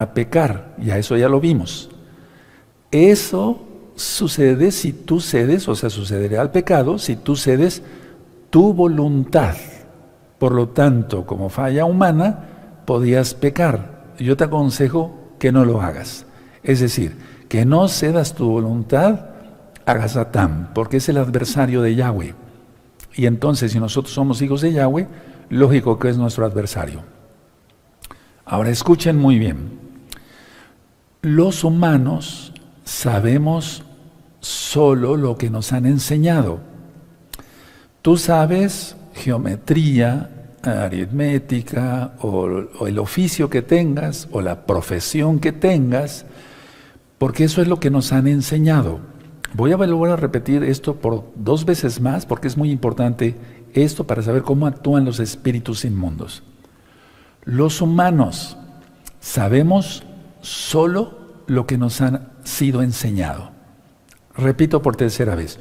a pecar, y a eso ya lo vimos. Eso sucede si tú cedes, o sea, sucederá al pecado si tú cedes tu voluntad. Por lo tanto, como falla humana, podías pecar. Yo te aconsejo que no lo hagas. Es decir, que no cedas tu voluntad a Satán, porque es el adversario de Yahweh. Y entonces, si nosotros somos hijos de Yahweh, lógico que es nuestro adversario. Ahora escuchen muy bien. Los humanos sabemos solo lo que nos han enseñado. Tú sabes geometría, aritmética, o el oficio que tengas, o la profesión que tengas, porque eso es lo que nos han enseñado. Voy a volver a repetir esto por 2 veces más, porque es muy importante esto para saber cómo actúan los espíritus inmundos. Los humanos sabemos solo lo que nos han sido enseñado. Repito por 3ª vez.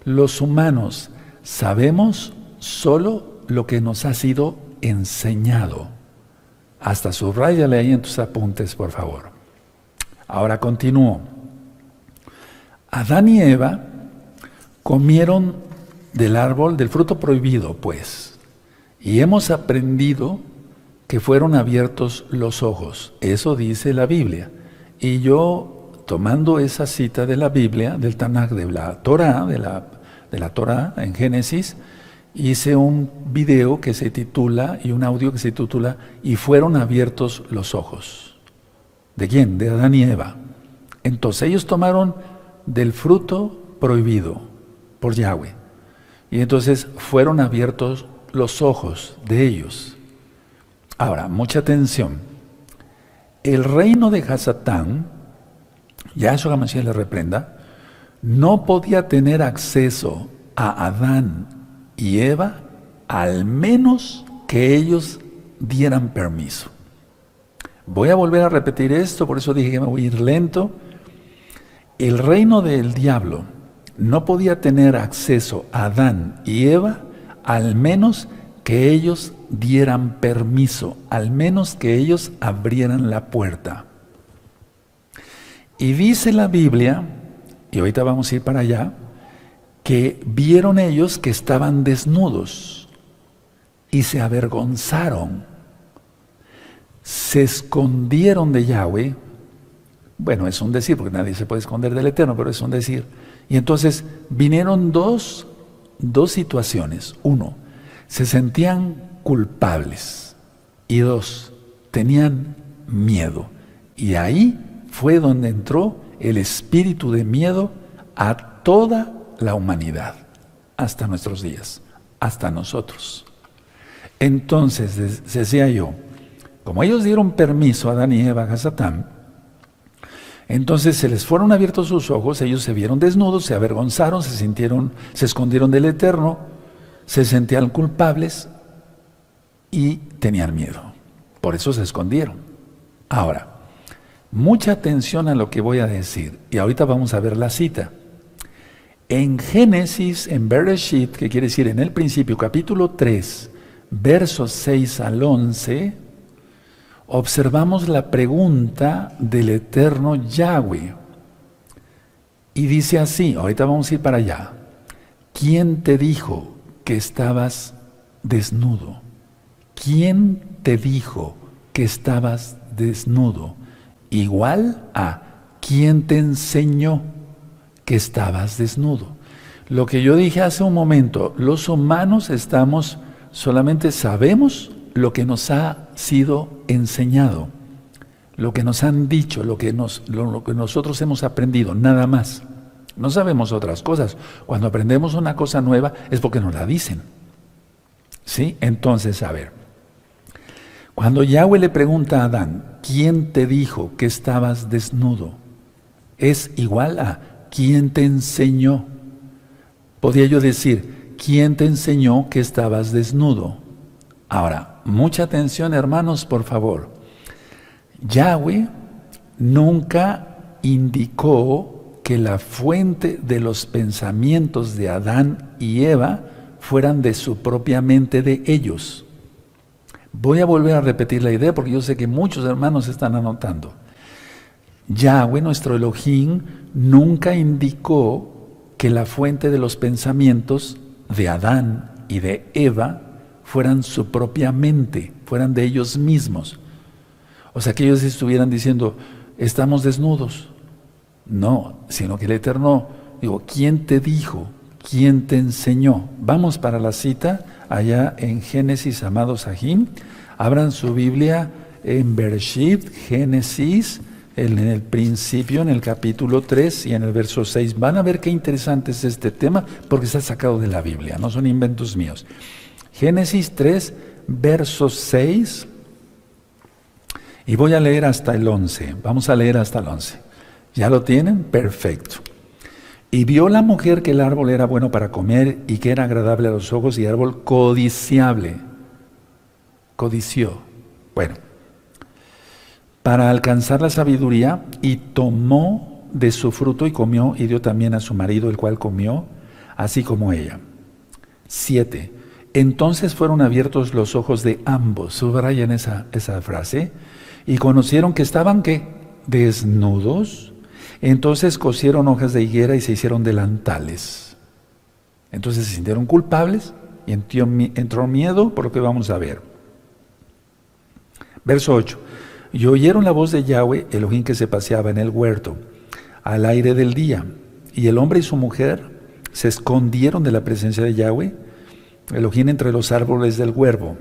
Los humanos sabemos solo lo que nos ha sido enseñado. Hasta subráyale ahí en tus apuntes, por favor. Ahora continúo. Adán y Eva comieron del árbol, del fruto prohibido, pues, y hemos aprendido que fueron abiertos los ojos. Eso dice la Biblia. Y yo, tomando esa cita de la Biblia, del Tanaj, de la Torah, de la Torah en Génesis, hice un video que se titula, y un audio que se titula, y fueron abiertos los ojos. ¿De quién? De Adán y Eva. Entonces ellos tomaron del fruto prohibido por Yahweh. Y entonces fueron abiertos los ojos de ellos. Ahora, mucha atención. El reino de Hasatán, Yahshua HaMashiach le reprenda, no podía tener acceso a Adán y Eva, al menos que ellos dieran permiso. Voy a volver a repetir esto, por eso dije que me voy a ir lento. El reino del diablo no podía tener acceso a Adán y Eva, al menos que ellos dieran permiso, al menos que ellos abrieran la puerta. Y dice la Biblia, y ahorita vamos a ir para allá, que vieron ellos que estaban desnudos y se avergonzaron, se escondieron de Yahweh. Bueno, es un decir, porque nadie se puede esconder del Eterno, pero es un decir. Y entonces vinieron dos situaciones. 1, se sentían culpables. Y 2, tenían miedo. Y ahí fue donde entró el espíritu de miedo a toda la humanidad, hasta nuestros días, hasta nosotros. Entonces, decía yo, como ellos dieron permiso a Adán y Eva, a Satán, entonces se les fueron abiertos sus ojos, ellos se vieron desnudos, se avergonzaron, se escondieron del Eterno, se sentían culpables y tenían miedo. Por eso se escondieron. Ahora, mucha atención a lo que voy a decir, y ahorita vamos a ver la cita. En Génesis, en Bereshit, que quiere decir en el principio, capítulo 3, versos 6 al 11, observamos la pregunta del eterno Yahweh. Y dice así, ahorita vamos a ir para allá. ¿Quién te dijo que estabas desnudo? ¿Quién te dijo que estabas desnudo? Igual a ¿quién te enseñó que estabas desnudo? Lo que yo dije hace un momento, los humanos solamente sabemos lo que nos ha sido enseñado, lo que nos han dicho, lo que nosotros hemos aprendido, nada más. No sabemos otras cosas. Cuando aprendemos una cosa nueva es porque nos la dicen. ¿Sí? Entonces, a ver, cuando Yahweh le pregunta a Adán, ¿quién te dijo que estabas desnudo? Es igual a ¿quién te enseñó? Podría yo decir, ¿quién te enseñó que estabas desnudo? Ahora, mucha atención, hermanos, por favor. Yahweh nunca indicó que la fuente de los pensamientos de Adán y Eva fueran de su propia mente de ellos. Voy a volver a repetir la idea porque yo sé que muchos hermanos están anotando. Yahweh, nuestro Elohim, nunca indicó que la fuente de los pensamientos de Adán y de Eva fueran su propia mente, fueran de ellos mismos. O sea, que ellos estuvieran diciendo, estamos desnudos. No, sino que el Eterno, ¿quién te dijo? ¿Quién te enseñó? Vamos para la cita allá en Génesis, amados Sahim. Abran su Biblia en Bereshit, Génesis, en el principio, en el capítulo 3 y en el verso 6. Van a ver qué interesante es este tema porque está sacado de la Biblia, no son inventos míos. Génesis 3, verso 6. Y voy a leer hasta el 11. Vamos a leer hasta el 11. ¿Ya lo tienen? Perfecto. Y vio la mujer que el árbol era bueno para comer y que era agradable a los ojos y árbol codiciable. Codició. Bueno. Para alcanzar la sabiduría, y tomó de su fruto y comió y dio también a su marido, el cual comió, así como ella. 7. Entonces fueron abiertos los ojos de ambos. Subrayen esa frase. Y conocieron que estaban, ¿qué? Desnudos. Entonces cosieron hojas de higuera y se hicieron delantales. Entonces se sintieron culpables y entró miedo por lo que vamos a ver. Verso 8. Y oyeron la voz de Yahweh, Elohim, que se paseaba en el huerto, al aire del día. Y el hombre y su mujer se escondieron de la presencia de Yahweh, Elohim, entre los árboles del huerto.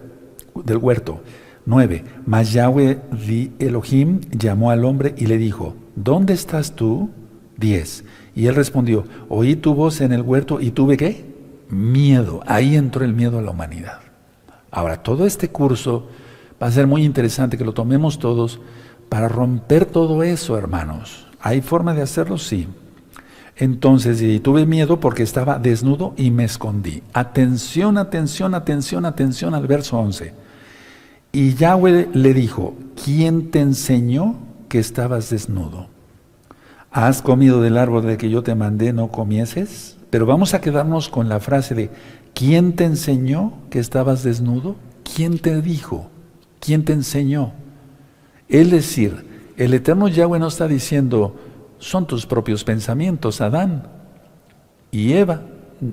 9. Mas Yahweh Elohim llamó al hombre y le dijo, ¿dónde estás tú? 10. Y él respondió, oí tu voz en el huerto y tuve, ¿qué? Miedo. Ahí entró el miedo a la humanidad. Ahora, todo este curso va a ser muy interesante que lo tomemos todos para romper todo eso, hermanos. ¿Hay forma de hacerlo? Sí. Entonces, y tuve miedo porque estaba desnudo y me escondí. Atención, atención, atención, atención al verso 11. Y Yahweh le dijo, ¿quién te enseñó que estabas desnudo? ¿Has comido del árbol de que yo te mandé no comieses? Pero vamos a quedarnos con la frase de, ¿quién te enseñó que estabas desnudo? ¿Quién te dijo? ¿Quién te enseñó? Es decir, el eterno Yahweh no está diciendo, son tus propios pensamientos, Adán y Eva,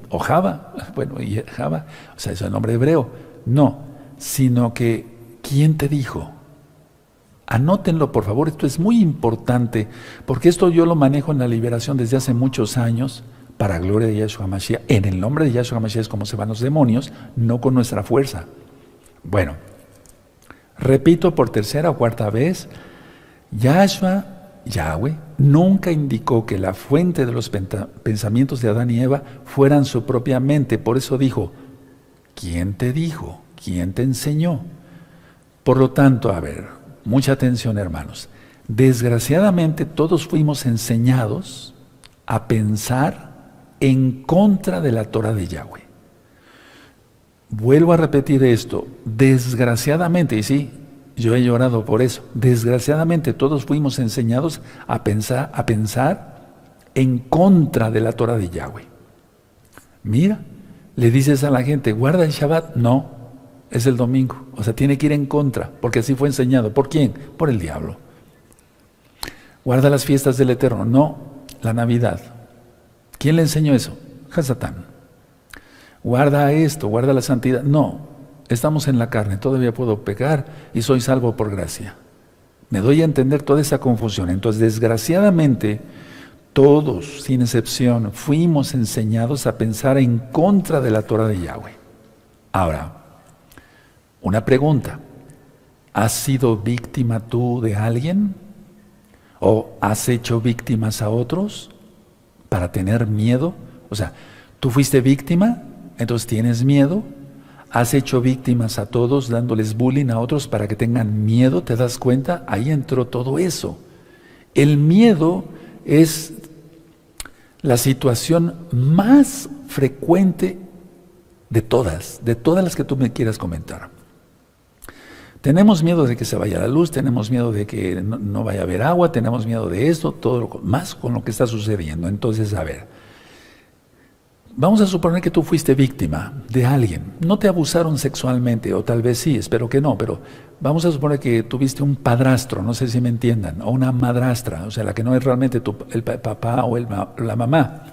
o Java, y Java, o sea, es el nombre hebreo. No, sino que, ¿quién te dijo? Anótenlo, por favor, esto es muy importante, porque esto yo lo manejo en la liberación desde hace muchos años, para gloria de Yahshua Mashiach. En el nombre de Yahshua Mashiach es como se van los demonios, no con nuestra fuerza. Bueno, repito por tercera o cuarta vez, Yahweh, nunca indicó que la fuente de los pensamientos de Adán y Eva fueran su propia mente. Por eso dijo, ¿quién te dijo? ¿Quién te enseñó? Por lo tanto, a ver, mucha atención, hermanos. Desgraciadamente todos fuimos enseñados a pensar en contra de la Torah de Yahweh. Vuelvo a repetir esto, desgraciadamente, y sí, yo he llorado por eso, desgraciadamente todos fuimos enseñados a pensar en contra de la Torah de Yahweh. Mira, le dices a la gente, guarda el Shabbat, no, es el domingo, o sea, tiene que ir en contra, porque así fue enseñado. ¿Por quién? Por el diablo. Guarda las fiestas del Eterno, no, la Navidad. ¿Quién le enseñó eso? Hasatán. Guarda esto, guarda la santidad. No, estamos en la carne, todavía puedo pecar y soy salvo por gracia. Me doy a entender toda esa confusión. Entonces, desgraciadamente, todos, sin excepción, fuimos enseñados a pensar en contra de la Torah de Yahweh. Ahora, una pregunta. ¿Has sido víctima tú de alguien? ¿O has hecho víctimas a otros para tener miedo? O sea, ¿tú fuiste víctima? Entonces tienes miedo. ¿Has hecho víctimas a todos dándoles bullying a otros para que tengan miedo? ¿Te das cuenta? Ahí entró todo eso. El miedo es la situación más frecuente de todas las que tú me quieras comentar. Tenemos miedo de que se vaya la luz, tenemos miedo de que no vaya a haber agua, tenemos miedo de esto, todo más con lo que está sucediendo. Entonces, a ver, Vamos a suponer que tú fuiste víctima de alguien. No te abusaron sexualmente, o tal vez sí, espero que no, pero vamos a suponer que tuviste un padrastro, no sé si me entiendan, o una madrastra, o sea, la que no es realmente el papá o la mamá.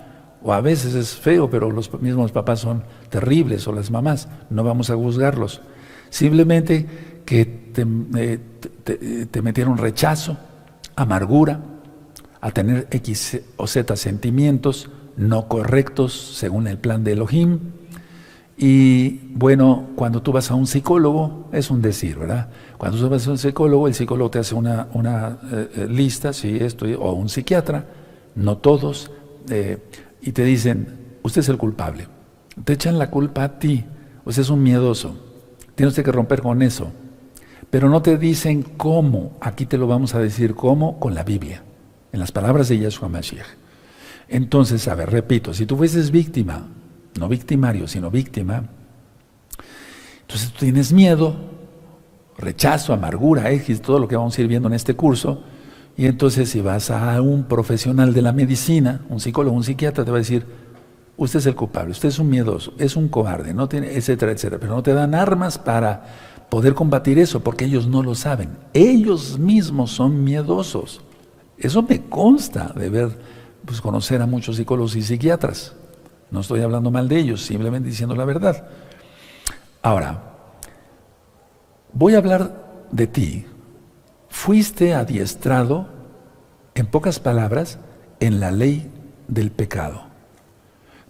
O a veces es feo, pero los mismos papás son terribles, o las mamás, no vamos a juzgarlos. Simplemente que te metieron rechazo, amargura, a tener X o Z sentimientos no correctos según el plan de Elohim. Y bueno, cuando tú vas a un psicólogo, es un decir, ¿verdad? Cuando tú vas a un psicólogo, el psicólogo te hace una lista, sí, esto, o un psiquiatra, no todos, y te dicen, usted es el culpable. Te echan la culpa a ti, usted es un miedoso, tiene usted que romper con eso. Pero no te dicen cómo, aquí te lo vamos a decir cómo, con la Biblia, en las palabras de Yahshua Mashiach. Entonces, a ver, repito, si tú fueses víctima, no victimario, sino víctima, entonces tú tienes miedo, rechazo, amargura, X, todo lo que vamos a ir viendo en este curso, y entonces si vas a un profesional de la medicina, un psicólogo, un psiquiatra, te va a decir, usted es el culpable, usted es un miedoso, es un cobarde, no tiene, etcétera, etcétera, pero no te dan armas para poder combatir eso, porque ellos no lo saben, ellos mismos son miedosos. Eso me consta de ver, pues conocer a muchos psicólogos y psiquiatras. No estoy hablando mal de ellos, simplemente diciendo la verdad. Ahora, voy a hablar de ti. Fuiste adiestrado, en pocas palabras, en la ley del pecado.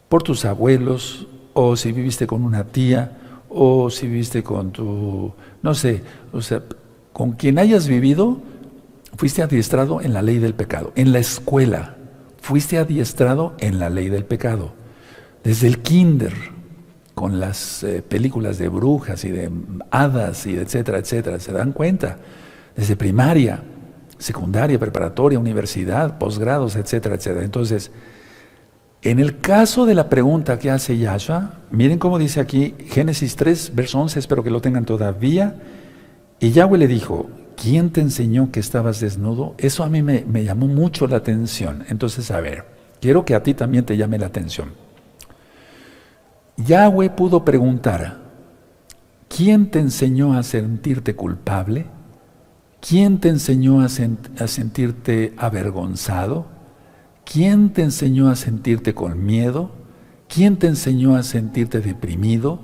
Por tus abuelos, o si viviste con una tía, o si viviste con tu, no sé, o sea, con quien hayas vivido, fuiste adiestrado en la ley del pecado. En la escuela, fuiste adiestrado en la ley del pecado. Desde el kinder, con las películas de brujas y de hadas y etcétera, etcétera, ¿se dan cuenta? Desde primaria, secundaria, preparatoria, universidad, posgrados, etcétera, etcétera. Entonces, en el caso de la pregunta que hace Yahshua, miren cómo dice aquí, Génesis 3, verso 11, espero que lo tengan todavía. Y Yahweh le dijo, ¿quién te enseñó que estabas desnudo? Eso a mí me llamó mucho la atención. Entonces, a ver, quiero que a ti también te llame la atención. Yahweh pudo preguntar, ¿quién te enseñó a sentirte culpable? ¿Quién te enseñó a sentirte avergonzado? ¿Quién te enseñó a sentirte con miedo? ¿Quién te enseñó a sentirte deprimido?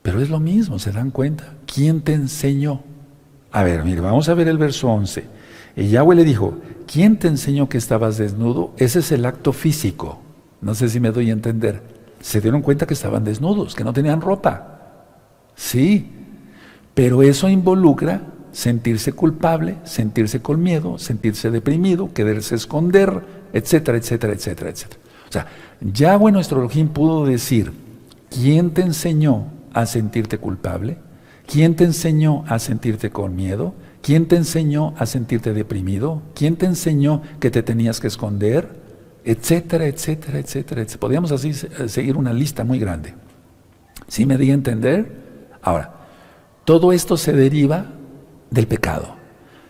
Pero es lo mismo, ¿se dan cuenta? ¿Quién te enseñó? A ver, mire, vamos a ver el verso 11. Y Yahweh le dijo, ¿quién te enseñó que estabas desnudo? Ese es el acto físico. No sé si me doy a entender. Se dieron cuenta que estaban desnudos, que no tenían ropa. Sí, pero eso involucra sentirse culpable, sentirse con miedo, sentirse deprimido, quererse esconder, etcétera, etcétera, etcétera, etcétera. O sea, Yahweh nuestro Elohim pudo decir, ¿quién te enseñó a sentirte culpable? ¿Quién te enseñó a sentirte con miedo? ¿Quién te enseñó a sentirte deprimido? ¿Quién te enseñó que te tenías que esconder? Etcétera, etcétera, etcétera, etcétera. Podríamos así seguir una lista muy grande. ¿Sí me di a entender? Ahora, todo esto se deriva del pecado.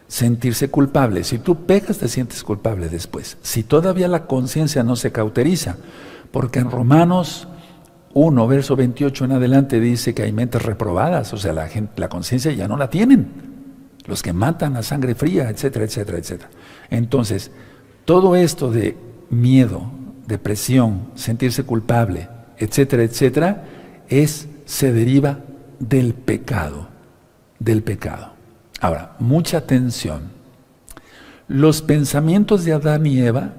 Sentirse culpable. Si tú pecas, te sientes culpable después. Si todavía la conciencia no se cauteriza, porque en Romanos 1, verso 28 en adelante dice que hay mentes reprobadas, o sea, la conciencia ya no la tienen. Los que matan a sangre fría, etcétera, etcétera, etcétera. Entonces, todo esto de miedo, depresión, sentirse culpable, etcétera, etcétera, se deriva del pecado, del pecado. Ahora, mucha atención. Los pensamientos de Adán y Eva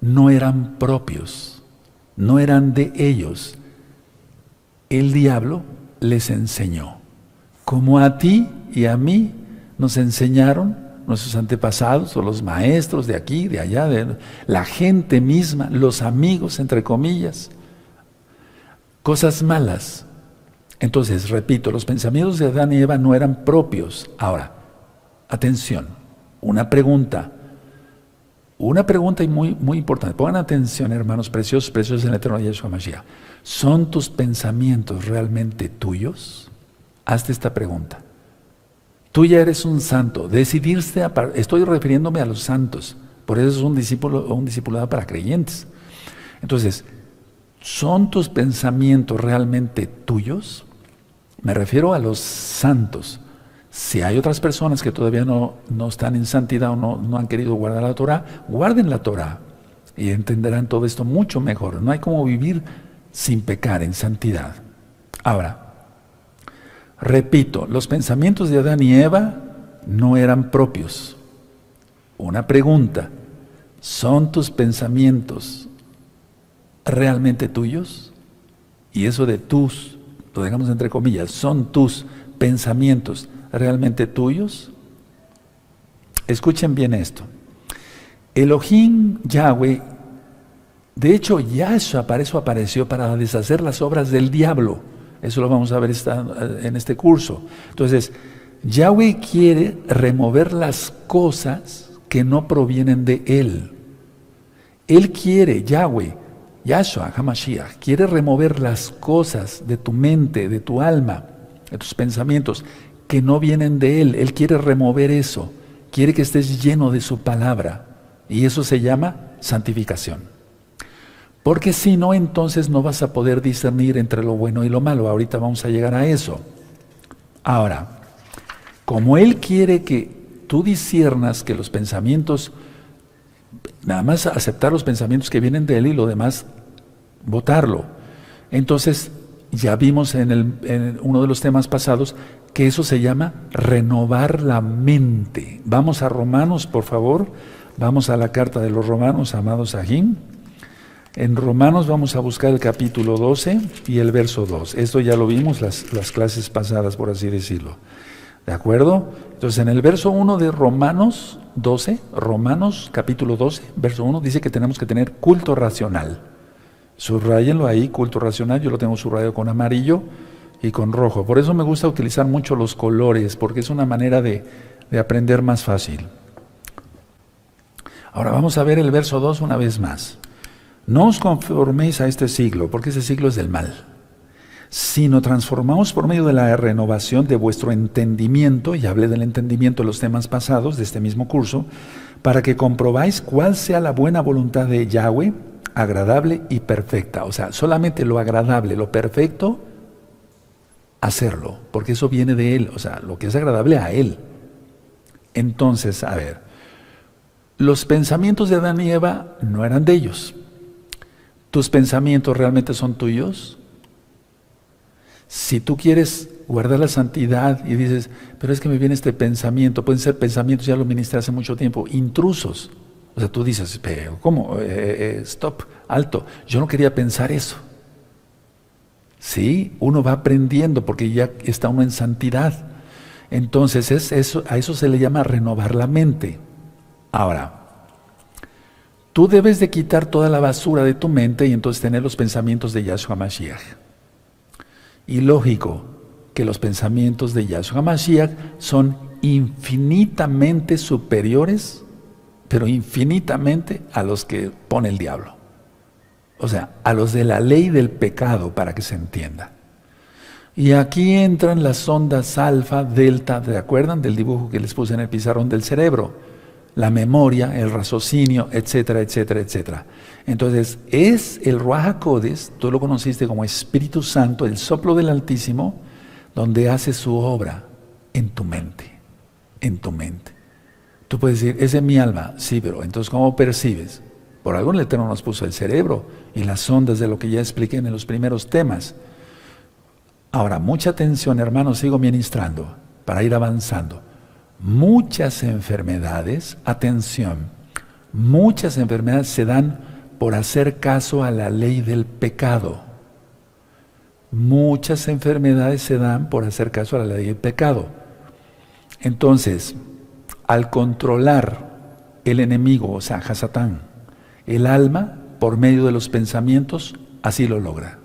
no eran propios, no eran de ellos. El diablo les enseñó, como a ti y a mí nos enseñaron nuestros antepasados o los maestros de aquí, de allá, de la gente misma, los amigos, entre comillas, cosas malas. Entonces, repito, los pensamientos de Adán y Eva no eran propios. Ahora, atención, una pregunta y muy, muy importante. Pongan atención, hermanos preciosos, preciosos en el eterno Yahshua Mashiach. ¿Son tus pensamientos realmente tuyos? Hazte esta pregunta. Tú ya eres un santo, decidiste, estoy refiriéndome a los santos, por eso es un discípulo o un discipulado para creyentes. Entonces, ¿Son tus pensamientos realmente tuyos? Me refiero a los santos. Si hay otras personas que todavía no están en santidad o no han querido guardar la Torah, guarden la Torah y entenderán todo esto mucho mejor. No hay como vivir sin pecar en santidad. Ahora, repito, los pensamientos de Adán y Eva no eran propios. Una pregunta, ¿son tus pensamientos realmente tuyos? Y eso de tus, lo dejamos entre comillas, ¿son tus pensamientos realmente tuyos? Escuchen bien esto. Elohim, Yahweh, de hecho Yahshua para eso apareció, para deshacer las obras del diablo. Eso lo vamos a ver en este curso. Entonces, Yahweh quiere remover las cosas que no provienen de Él. Él quiere, Yahshua HaMashiach, quiere remover las cosas de tu mente, de tu alma, de tus pensamientos, que no vienen de Él. Él quiere remover eso. Quiere que estés lleno de su palabra. Y eso se llama santificación. Porque si no, entonces no vas a poder discernir entre lo bueno y lo malo. Ahorita vamos a llegar a eso. Ahora, como Él quiere que tú disciernas que los pensamientos, nada más aceptar los pensamientos que vienen de Él y lo demás, botarlo. Entonces, ya vimos en uno de los temas pasados que eso se llama renovar la mente. Vamos a Romanos, por favor. Vamos a la carta de los Romanos, amados Sahim. En Romanos vamos a buscar el capítulo 12 y el verso 2. Esto ya lo vimos las clases pasadas, por así decirlo. ¿De acuerdo? Entonces, en el verso 1 de Romanos 12, Romanos capítulo 12, verso 1, dice que tenemos que tener culto racional. Subrayenlo ahí, culto racional. Yo lo tengo subrayado con amarillo y con rojo. Por eso me gusta utilizar mucho los colores, porque es una manera de aprender más fácil. Ahora vamos a ver el verso 2 una vez más. No os conforméis a este siglo, porque ese siglo es del mal, sino transformaos por medio de la renovación de vuestro entendimiento, y hablé del entendimiento en los temas pasados de este mismo curso, para que comprobáis cuál sea la buena voluntad de Yahweh, agradable y perfecta. O sea, solamente lo agradable, lo perfecto, hacerlo, porque eso viene de Él, o sea, lo que es agradable a Él. Entonces, a ver, los pensamientos de Adán y Eva no eran de ellos. ¿Tus pensamientos realmente son tuyos? Si tú quieres guardar la santidad y dices, pero es que me viene este pensamiento, pueden ser pensamientos, ya lo ministré hace mucho tiempo, intrusos. O sea, tú dices, pero ¿cómo? Stop, alto, yo no quería pensar eso. Sí, uno va aprendiendo porque ya está uno en santidad. Entonces, a eso se le llama renovar la mente. Ahora, tú debes de quitar toda la basura de tu mente y entonces tener los pensamientos de Yahshua Mashiach. Y lógico que los pensamientos de Yahshua Mashiach son infinitamente superiores, pero infinitamente a los que pone el diablo. O sea, a los de la ley del pecado, para que se entienda. Y aquí entran las ondas alfa, delta, ¿te acuerdan del dibujo que les puse en el pizarrón del cerebro? La memoria, el raciocinio, etcétera, etcétera, etcétera. Entonces, es el Ruach HaKodesh, tú lo conociste como Espíritu Santo, el soplo del Altísimo, donde hace su obra en tu mente, en tu mente. Tú puedes decir, esa es mi alma, sí, pero entonces ¿cómo percibes? Por algo el Eterno nos puso el cerebro y las ondas de lo que ya expliqué en los primeros temas. Ahora, mucha atención, hermanos, sigo ministrando para ir avanzando. Muchas enfermedades, atención, muchas enfermedades se dan por hacer caso a la ley del pecado. Muchas enfermedades se dan por hacer caso a la ley del pecado. Entonces, al controlar el enemigo, o sea, Hasatán, el alma, por medio de los pensamientos, así lo logra.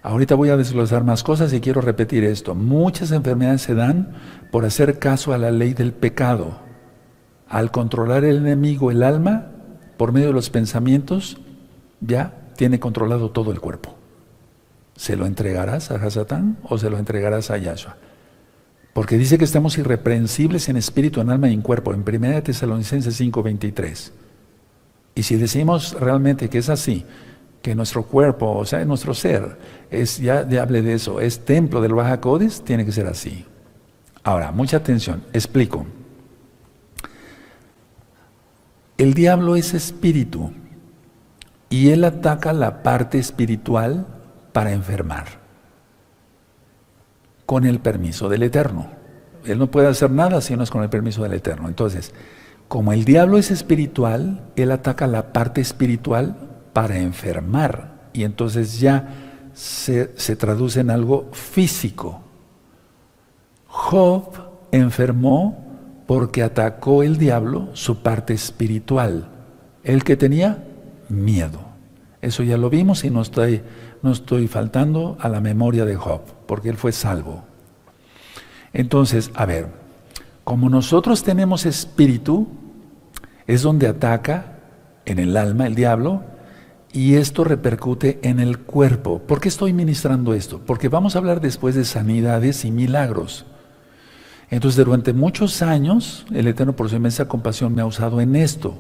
Ahorita voy a desglosar más cosas y quiero repetir esto. Muchas enfermedades se dan por hacer caso a la ley del pecado. Al controlar el enemigo, el alma, por medio de los pensamientos, ya tiene controlado todo el cuerpo. ¿Se lo entregarás a Hasatán o se lo entregarás a Yahshua? Porque dice que estamos irreprensibles en espíritu, en alma y en cuerpo, en 1 Tesalonicenses 5:23. Y si decimos realmente que es así, que nuestro cuerpo, o sea, nuestro ser, ya hablé de eso, es templo del Ruach HaKodesh, tiene que ser así. Ahora, mucha atención, explico. El diablo es espíritu y él ataca la parte espiritual para enfermar, con el permiso del Eterno. Él no puede hacer nada si no es con el permiso del Eterno. Entonces, como el diablo es espiritual, él ataca la parte espiritual para enfermar. Y entonces ya se traduce en algo físico. Job enfermó porque atacó el diablo su parte espiritual. El que tenía miedo. Eso ya lo vimos y no estoy faltando a la memoria de Job, porque él fue salvo. Entonces, a ver, como nosotros tenemos espíritu, es donde ataca en el alma el diablo y esto repercute en el cuerpo. ¿Por qué estoy ministrando esto? Porque vamos a hablar después de sanidades y milagros. Entonces, durante muchos años, el Eterno por su inmensa compasión me ha usado en esto.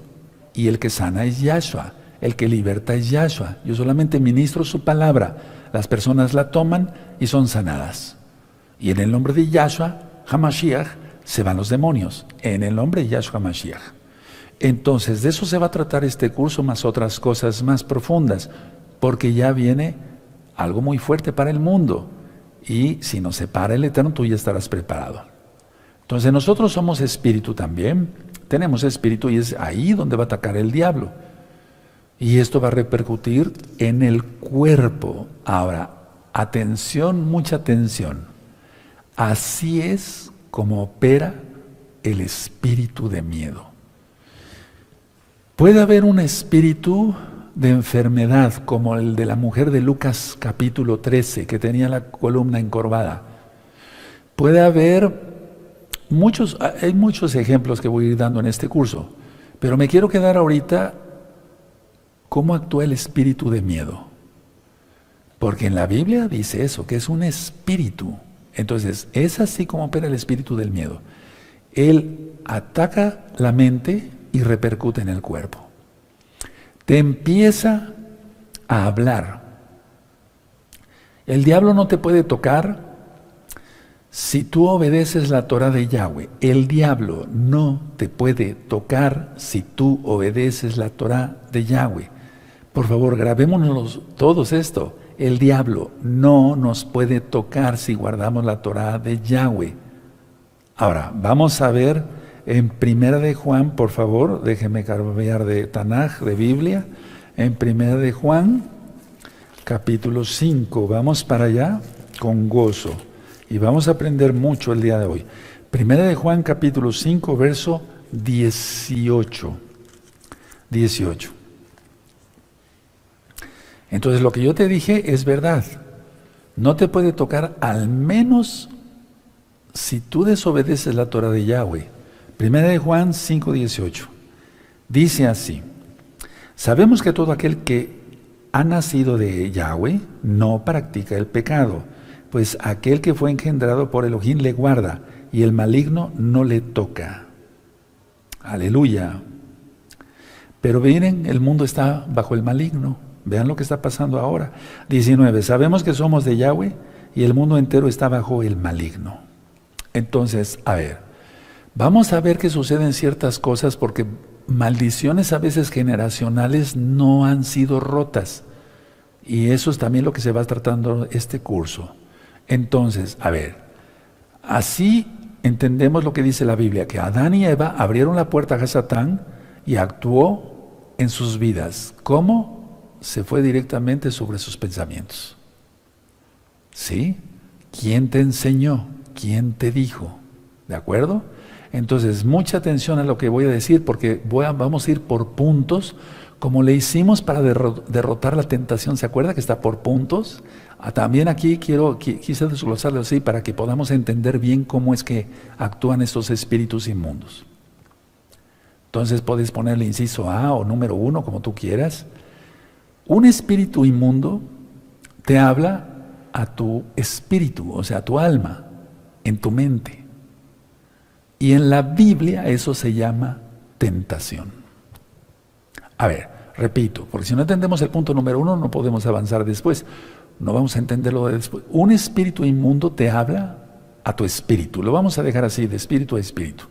Y el que sana es Yahshua, el que liberta es Yahshua. Yo solamente ministro su palabra. Las personas la toman y son sanadas. Y en el nombre de Yahshua HaMashiach se van los demonios. En el nombre de Yahshua HaMashiach. Entonces, de eso se va a tratar este curso, más otras cosas más profundas, porque ya viene algo muy fuerte para el mundo. Y si nos separa el Eterno, tú ya estarás preparado. Entonces, nosotros somos espíritu también. Tenemos espíritu y es ahí donde va a atacar el diablo. Y esto va a repercutir en el cuerpo. Ahora, atención, mucha atención. Así es como opera el espíritu de miedo. Puede haber un espíritu de enfermedad como el de la mujer de Lucas capítulo 13 que tenía la columna encorvada. Puede haber hay muchos ejemplos que voy a ir dando en este curso, pero me quiero quedar ahorita cómo actúa el espíritu de miedo. Porque en la Biblia dice eso, que es un espíritu. Entonces, es así como opera el espíritu del miedo. Él ataca la mente y repercute en el cuerpo. Te empieza a hablar. El diablo no te puede tocar si tú obedeces la Torah de Yahweh. El diablo no te puede tocar si tú obedeces la Torah de Yahweh. Por favor, grabémonos todos esto. El diablo no nos puede tocar si guardamos la Torah de Yahweh. Ahora, vamos a ver en Primera de Juan, por favor, déjeme cambiar de Tanaj, de Biblia. En Primera de Juan, capítulo 5, vamos para allá con gozo. Y vamos a aprender mucho el día de hoy. Primera de Juan, capítulo 5, verso 18. 18. Entonces lo que yo te dije es verdad. No te puede tocar al menos si tú desobedeces la Torah de Yahweh. Primera de Juan 5, 18. Dice así: sabemos que todo aquel que ha nacido de Yahweh no practica el pecado, pues aquel que fue engendrado por Elohim le guarda y el maligno no le toca. Aleluya. Pero miren, el mundo está bajo el maligno. Vean lo que está pasando ahora. 19. Sabemos que somos de Yahweh y el mundo entero está bajo el maligno. Entonces, a ver, vamos a ver que suceden ciertas cosas porque maldiciones a veces generacionales no han sido rotas. Y eso es también lo que se va tratando este curso. Entonces, a ver, así entendemos lo que dice la Biblia, que Adán y Eva abrieron la puerta a Satán y actuó en sus vidas. ¿Cómo? Se fue directamente sobre sus pensamientos. ¿Sí? ¿Quién te enseñó? ¿Quién te dijo? ¿De acuerdo? Entonces, mucha atención a lo que voy a decir, porque vamos a ir por puntos, como le hicimos para derrotar la tentación. ¿Se acuerda que está por puntos? También aquí quise desglosarlo así para que podamos entender bien cómo es que actúan estos espíritus inmundos. Entonces, puedes ponerle inciso A o número 1, como tú quieras. Un espíritu inmundo te habla a tu espíritu, o sea, a tu alma, en tu mente. Y en la Biblia eso se llama tentación. A ver, repito, porque si no entendemos el punto número 1, no podemos avanzar después. No vamos a entenderlo después. Un espíritu inmundo te habla a tu espíritu. Lo vamos a dejar así, de espíritu a espíritu.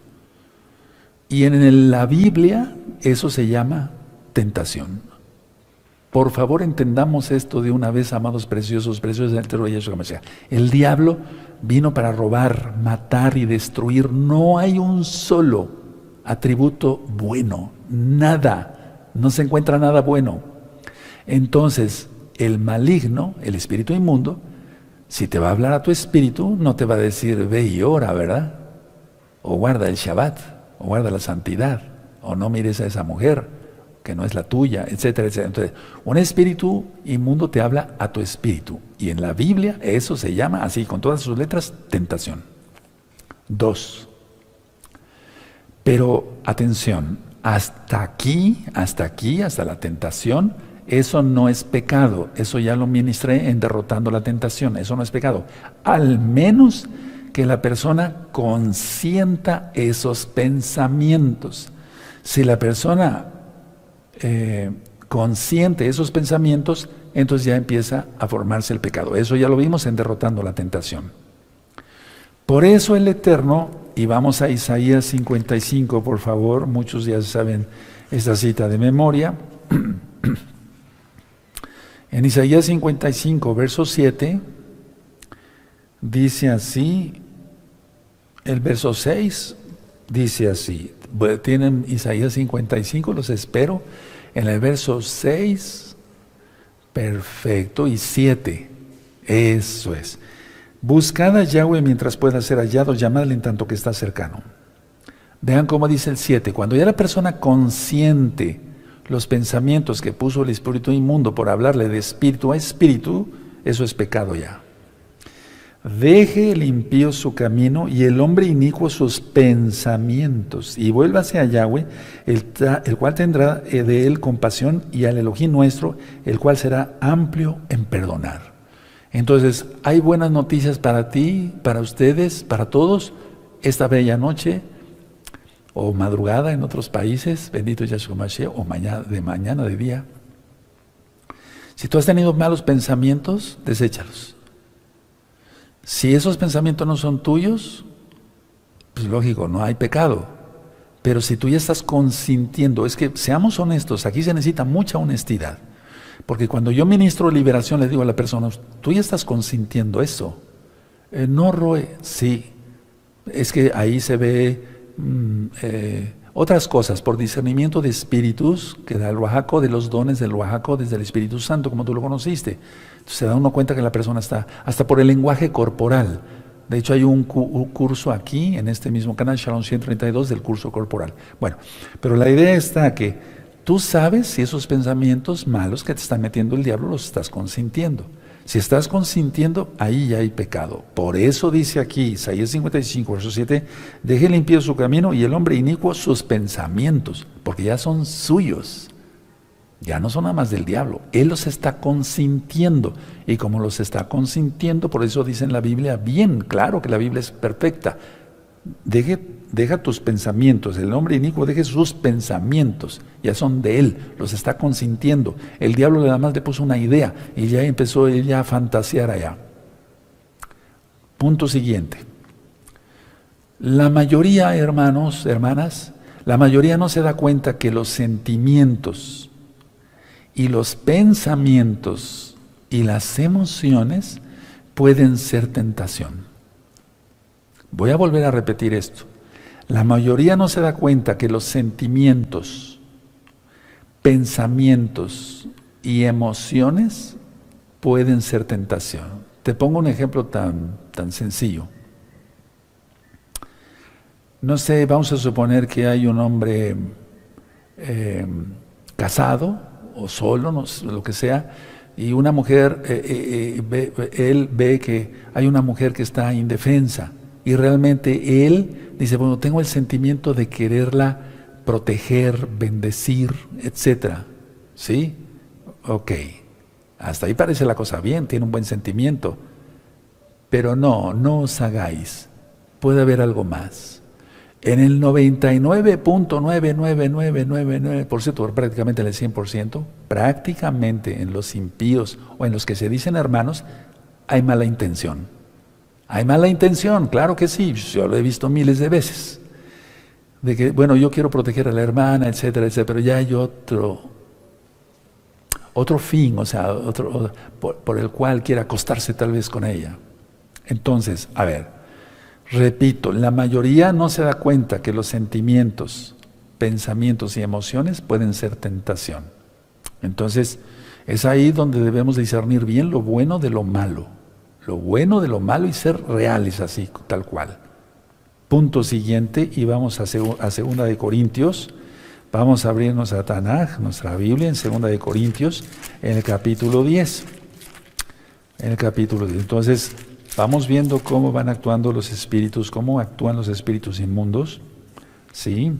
Y en la Biblia eso se llama tentación. Por favor, entendamos esto de una vez, amados preciosos, preciosos del terror de Yeshua Mashiach. El diablo vino para robar, matar y destruir. No hay un solo atributo bueno, nada. No se encuentra nada bueno. Entonces, el maligno, el espíritu inmundo, si te va a hablar a tu espíritu, no te va a decir, ve y ora, ¿verdad? O guarda el Shabbat, o guarda la santidad, o no mires a esa mujer que no es la tuya, etcétera, etcétera. Entonces, un espíritu inmundo te habla a tu espíritu. Y en la Biblia eso se llama, así con todas sus letras, tentación. 2. Pero, atención, hasta aquí, hasta la tentación, eso no es pecado. Eso ya lo ministré en Derrotando la Tentación. Eso no es pecado. Al menos que la persona consienta esos pensamientos. Si la persona consiente esos pensamientos, entonces ya empieza a formarse el pecado. Eso ya lo vimos en Derrotando la Tentación. Por eso el Eterno, y vamos a Isaías 55, por favor, muchos ya saben esta cita de memoria. En Isaías 55, verso 7, dice así, el verso 6 dice así, tienen Isaías 55, los espero, en el verso 6, perfecto, y 7, eso es. Buscad a Yahweh mientras pueda ser hallado, llamadle en tanto que está cercano. Vean cómo dice el 7, cuando ya la persona consiente los pensamientos que puso el espíritu inmundo por hablarle de espíritu a espíritu, eso es pecado ya. Deje el impío su camino y el hombre inicuo sus pensamientos, y vuélvase a Yahweh, el cual tendrá de él compasión, y al Elohim nuestro, el cual será amplio en perdonar. Entonces, hay buenas noticias para ti, para ustedes, para todos, esta bella noche, o madrugada en otros países, bendito Yahshua Mashiach, o mañana de día. Si tú has tenido malos pensamientos, deséchalos. Si esos pensamientos no son tuyos, pues lógico, no hay pecado. Pero si tú ya estás consintiendo, es que seamos honestos, aquí se necesita mucha honestidad. Porque cuando yo ministro liberación, le digo a la persona, tú ya estás consintiendo eso. No, Roe, sí. Es que ahí se ve otras cosas, por discernimiento de espíritus, que da el Oaxaco, de los dones del Oaxaco desde el Espíritu Santo, como tú lo conociste. Entonces se da uno cuenta que la persona está, hasta por el lenguaje corporal. De hecho hay un curso aquí, en este mismo canal, Shalom 132, del curso corporal. Bueno, pero la idea está que tú sabes si esos pensamientos malos que te está metiendo el diablo los estás consintiendo. Si estás consintiendo, ahí ya hay pecado. Por eso dice aquí, Isaías 55, verso 7, deje limpio su camino y el hombre inicuo sus pensamientos, porque ya son suyos. Ya no son nada más del diablo. Él los está consintiendo. Y como los está consintiendo, por eso dice en la Biblia, bien claro que la Biblia es perfecta. Deja tus pensamientos, el hombre inicuo deje sus pensamientos, ya son de él, los está consintiendo. El diablo nada más le puso una idea y ya empezó ella a fantasear allá. Punto siguiente. La mayoría, hermanos, hermanas, la mayoría no se da cuenta que los sentimientos y los pensamientos y las emociones pueden ser tentación. Voy a volver a repetir esto. La mayoría no se da cuenta que los sentimientos, pensamientos y emociones pueden ser tentación. Te pongo un ejemplo tan sencillo. No sé, vamos a suponer que hay un hombre casado o solo, no sé, lo que sea, y una mujer, él ve que hay una mujer que está indefensa. Y realmente él dice, bueno, tengo el sentimiento de quererla proteger, bendecir, etcétera. ¿Sí? Ok. Hasta ahí parece la cosa bien, tiene un buen sentimiento. Pero no os hagáis. Puede haber algo más. En el 99.99999%, prácticamente en el 100%, prácticamente en los impíos o en los que se dicen hermanos, hay mala intención. Hay mala intención, claro que sí, yo lo he visto miles de veces. De que, bueno, yo quiero proteger a la hermana, etcétera, etcétera, pero ya hay otro fin, o sea, por el cual quiere acostarse tal vez con ella. Entonces, a ver, repito, la mayoría no se da cuenta que los sentimientos, pensamientos y emociones pueden ser tentación. Entonces, es ahí donde debemos discernir bien lo bueno de lo malo. Lo bueno de lo malo y ser reales así, tal cual. Punto siguiente, y vamos a Segunda de Corintios. Vamos a abrirnos a Tanaj, nuestra Biblia, en Segunda de Corintios, en el capítulo 10. En el capítulo 10. Entonces, vamos viendo cómo van actuando los espíritus, cómo actúan los espíritus inmundos. ¿Sí?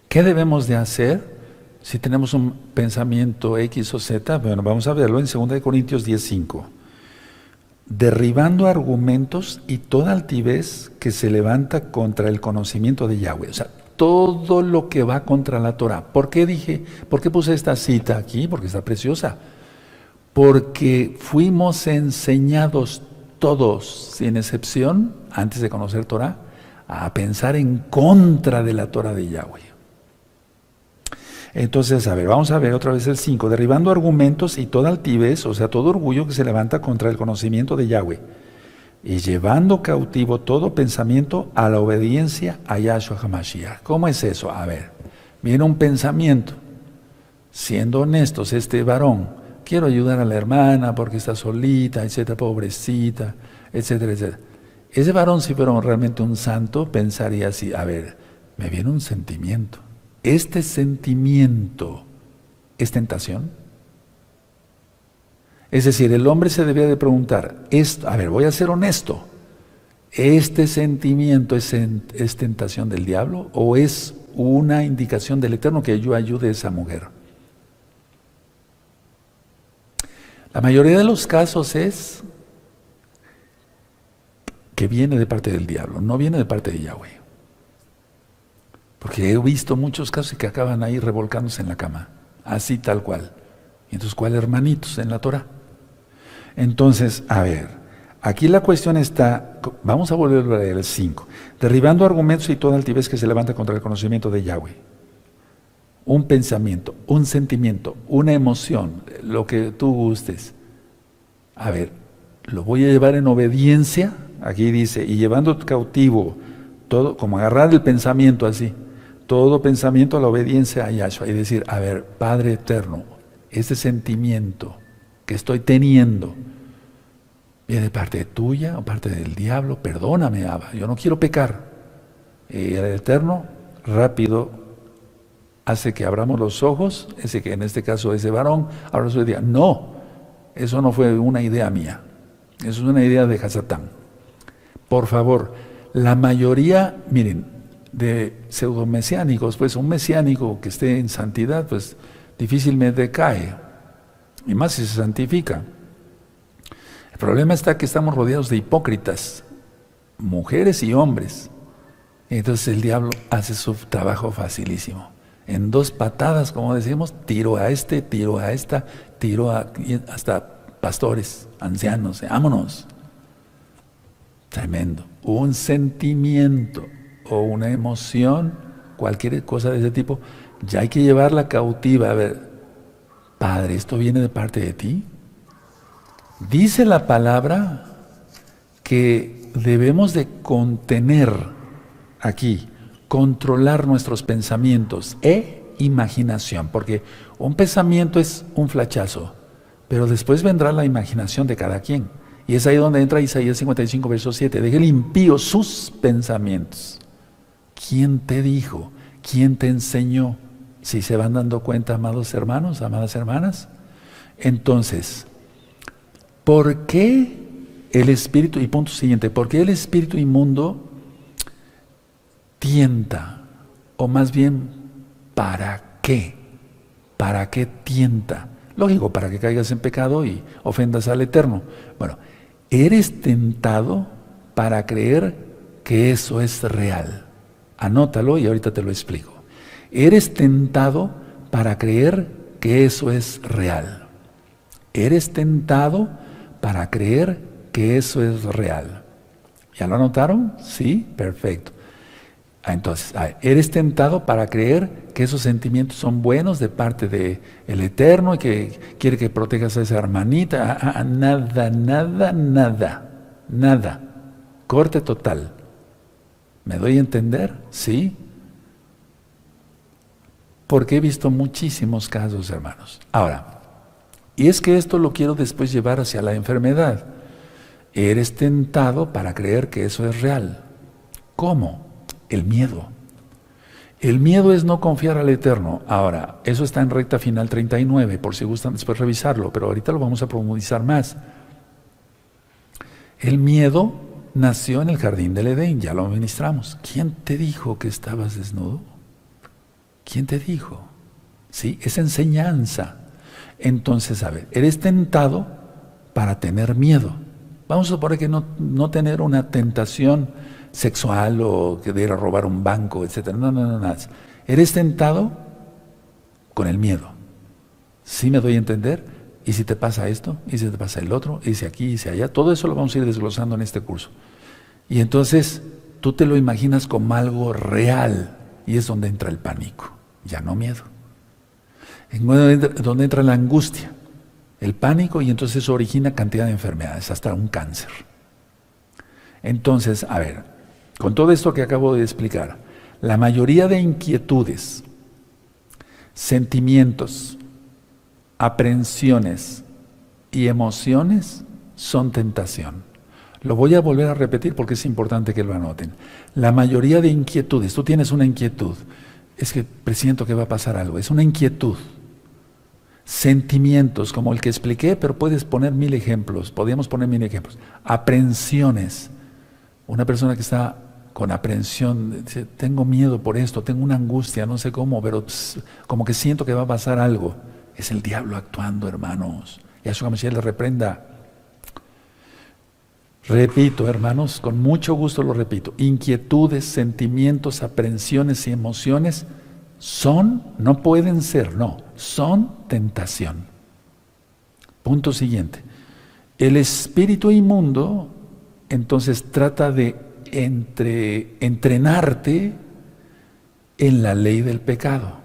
¿Qué debemos de hacer si tenemos un pensamiento X o Z? Bueno, vamos a verlo en 2 de Corintios 10:5. Derribando argumentos y toda altivez que se levanta contra el conocimiento de Yahweh. O sea, todo lo que va contra la Torah. ¿Por qué puse esta cita aquí? Porque está preciosa. Porque fuimos enseñados todos, sin excepción, antes de conocer Torah, a pensar en contra de la Torah de Yahweh. Entonces, a ver, vamos a ver otra vez el 5. Derribando argumentos y toda altivez, o sea, todo orgullo que se levanta contra el conocimiento de Yahweh. Y llevando cautivo todo pensamiento a la obediencia a Yahshua HaMashiach. ¿Cómo es eso? A ver, viene un pensamiento. Siendo honestos, este varón, quiero ayudar a la hermana porque está solita, etcétera, pobrecita, etcétera, etcétera. Ese varón, si fuera realmente un santo, pensaría así, a ver, me viene un sentimiento. ¿Este sentimiento es tentación? Es decir, el hombre se debía de preguntar, a ver, voy a ser honesto, ¿este sentimiento es tentación del diablo o es una indicación del Eterno que yo ayude a esa mujer? La mayoría de los casos es que viene de parte del diablo, no viene de parte de Yahweh. Porque he visto muchos casos que acaban ahí revolcándose en la cama, así tal cual. Y entonces, ¿cuál hermanitos en la Torah? Entonces, a ver, aquí la cuestión está, vamos a volver a leer el 5. Derribando argumentos y toda altivez que se levanta contra el conocimiento de Yahweh. Un pensamiento, un sentimiento, una emoción, lo que tú gustes. A ver, lo voy a llevar en obediencia, aquí dice, y llevando cautivo todo, como agarrar el pensamiento así, todo pensamiento a la obediencia a Yahshua y decir, a ver, Padre eterno, este sentimiento que estoy teniendo, ¿viene de parte tuya o parte del diablo? Perdóname, Abba, yo no quiero pecar. Y el Eterno rápido hace que abramos los ojos, ese que en este caso ese varón, ahora se diga, no, eso no fue una idea mía, eso es una idea de Hasatán. Por favor, la mayoría, miren, de pseudomesiánicos, pues un mesiánico que esté en santidad, pues difícilmente cae, y más si se santifica. El problema está que estamos rodeados de hipócritas, mujeres y hombres. Entonces el diablo hace su trabajo facilísimo. En 2 patadas, como decimos, tiro a este, tiro a esta, tiro a hasta pastores, ancianos, vámonos. Tremendo. Un sentimiento o una emoción, cualquier cosa de ese tipo, ya hay que llevarla cautiva. A ver, Padre, ¿esto viene de parte de ti? Dice la palabra que debemos de contener aquí, controlar nuestros pensamientos e imaginación, porque un pensamiento es un flachazo, pero después vendrá la imaginación de cada quien. Y es ahí donde entra Isaías 55, verso 7. Deje el impío sus pensamientos. ¿Quién te dijo? ¿Quién te enseñó? Si se van dando cuenta, amados hermanos, amadas hermanas. Entonces, ¿por qué el espíritu, y punto siguiente, por qué el espíritu inmundo tienta? O más bien, ¿para qué? ¿Para qué tienta? Lógico, para que caigas en pecado y ofendas al Eterno. Bueno, eres tentado para creer que eso es real. Anótalo y ahorita te lo explico. Eres tentado para creer que eso es real. Eres tentado para creer que eso es real. ¿Ya lo anotaron? Sí, perfecto. Entonces, eres tentado para creer que esos sentimientos son buenos de parte del Eterno y que quiere que protejas a esa hermanita. Nada, nada, nada, nada. Corte total. ¿Me doy a entender? Sí. Porque he visto muchísimos casos, hermanos. Ahora, y es que esto lo quiero después llevar hacia la enfermedad. Eres tentado para creer que eso es real. ¿Cómo? El miedo. El miedo es no confiar al Eterno. Ahora, eso está en recta final 39, por si gustan después revisarlo, pero ahorita lo vamos a profundizar más. El miedo nació en el jardín del Edén, ya lo ministramos. ¿Quién te dijo que estabas desnudo? ¿Quién te dijo? Sí, es enseñanza. Entonces, a ver, eres tentado para tener miedo. Vamos a suponer que no tener una tentación sexual o que de ir a robar un banco, etc. No, nada. Eres tentado con el miedo. ¿Sí me doy a entender? ¿Y si te pasa esto? ¿Y si te pasa el otro? ¿Y si aquí? ¿Y si allá? Todo eso lo vamos a ir desglosando en este curso. Y entonces tú te lo imaginas como algo real y es donde entra el pánico, ya no miedo. Es donde entra la angustia, el pánico, y entonces eso origina cantidad de enfermedades, hasta un cáncer. Entonces, a ver, con todo esto que acabo de explicar, la mayoría de inquietudes, sentimientos, aprehensiones y emociones son tentación. Lo voy a volver a repetir porque es importante que lo anoten. La mayoría de inquietudes, tú tienes una inquietud, es que presiento que va a pasar algo, es una inquietud. Sentimientos, como el que expliqué, pero puedes poner 1000 ejemplos, podríamos poner 1000 ejemplos. Aprehensiones, una persona que está con aprehensión, dice, tengo miedo por esto, tengo una angustia, no sé cómo, pero como que siento que va a pasar algo. Es el diablo actuando, hermanos. Yahshua Mashiach le reprenda. Repito, hermanos, con mucho gusto lo repito. Inquietudes, sentimientos, aprehensiones y emociones no pueden ser, no, son tentación. Punto siguiente. El espíritu inmundo, entonces, trata de entrenarte en la ley del pecado.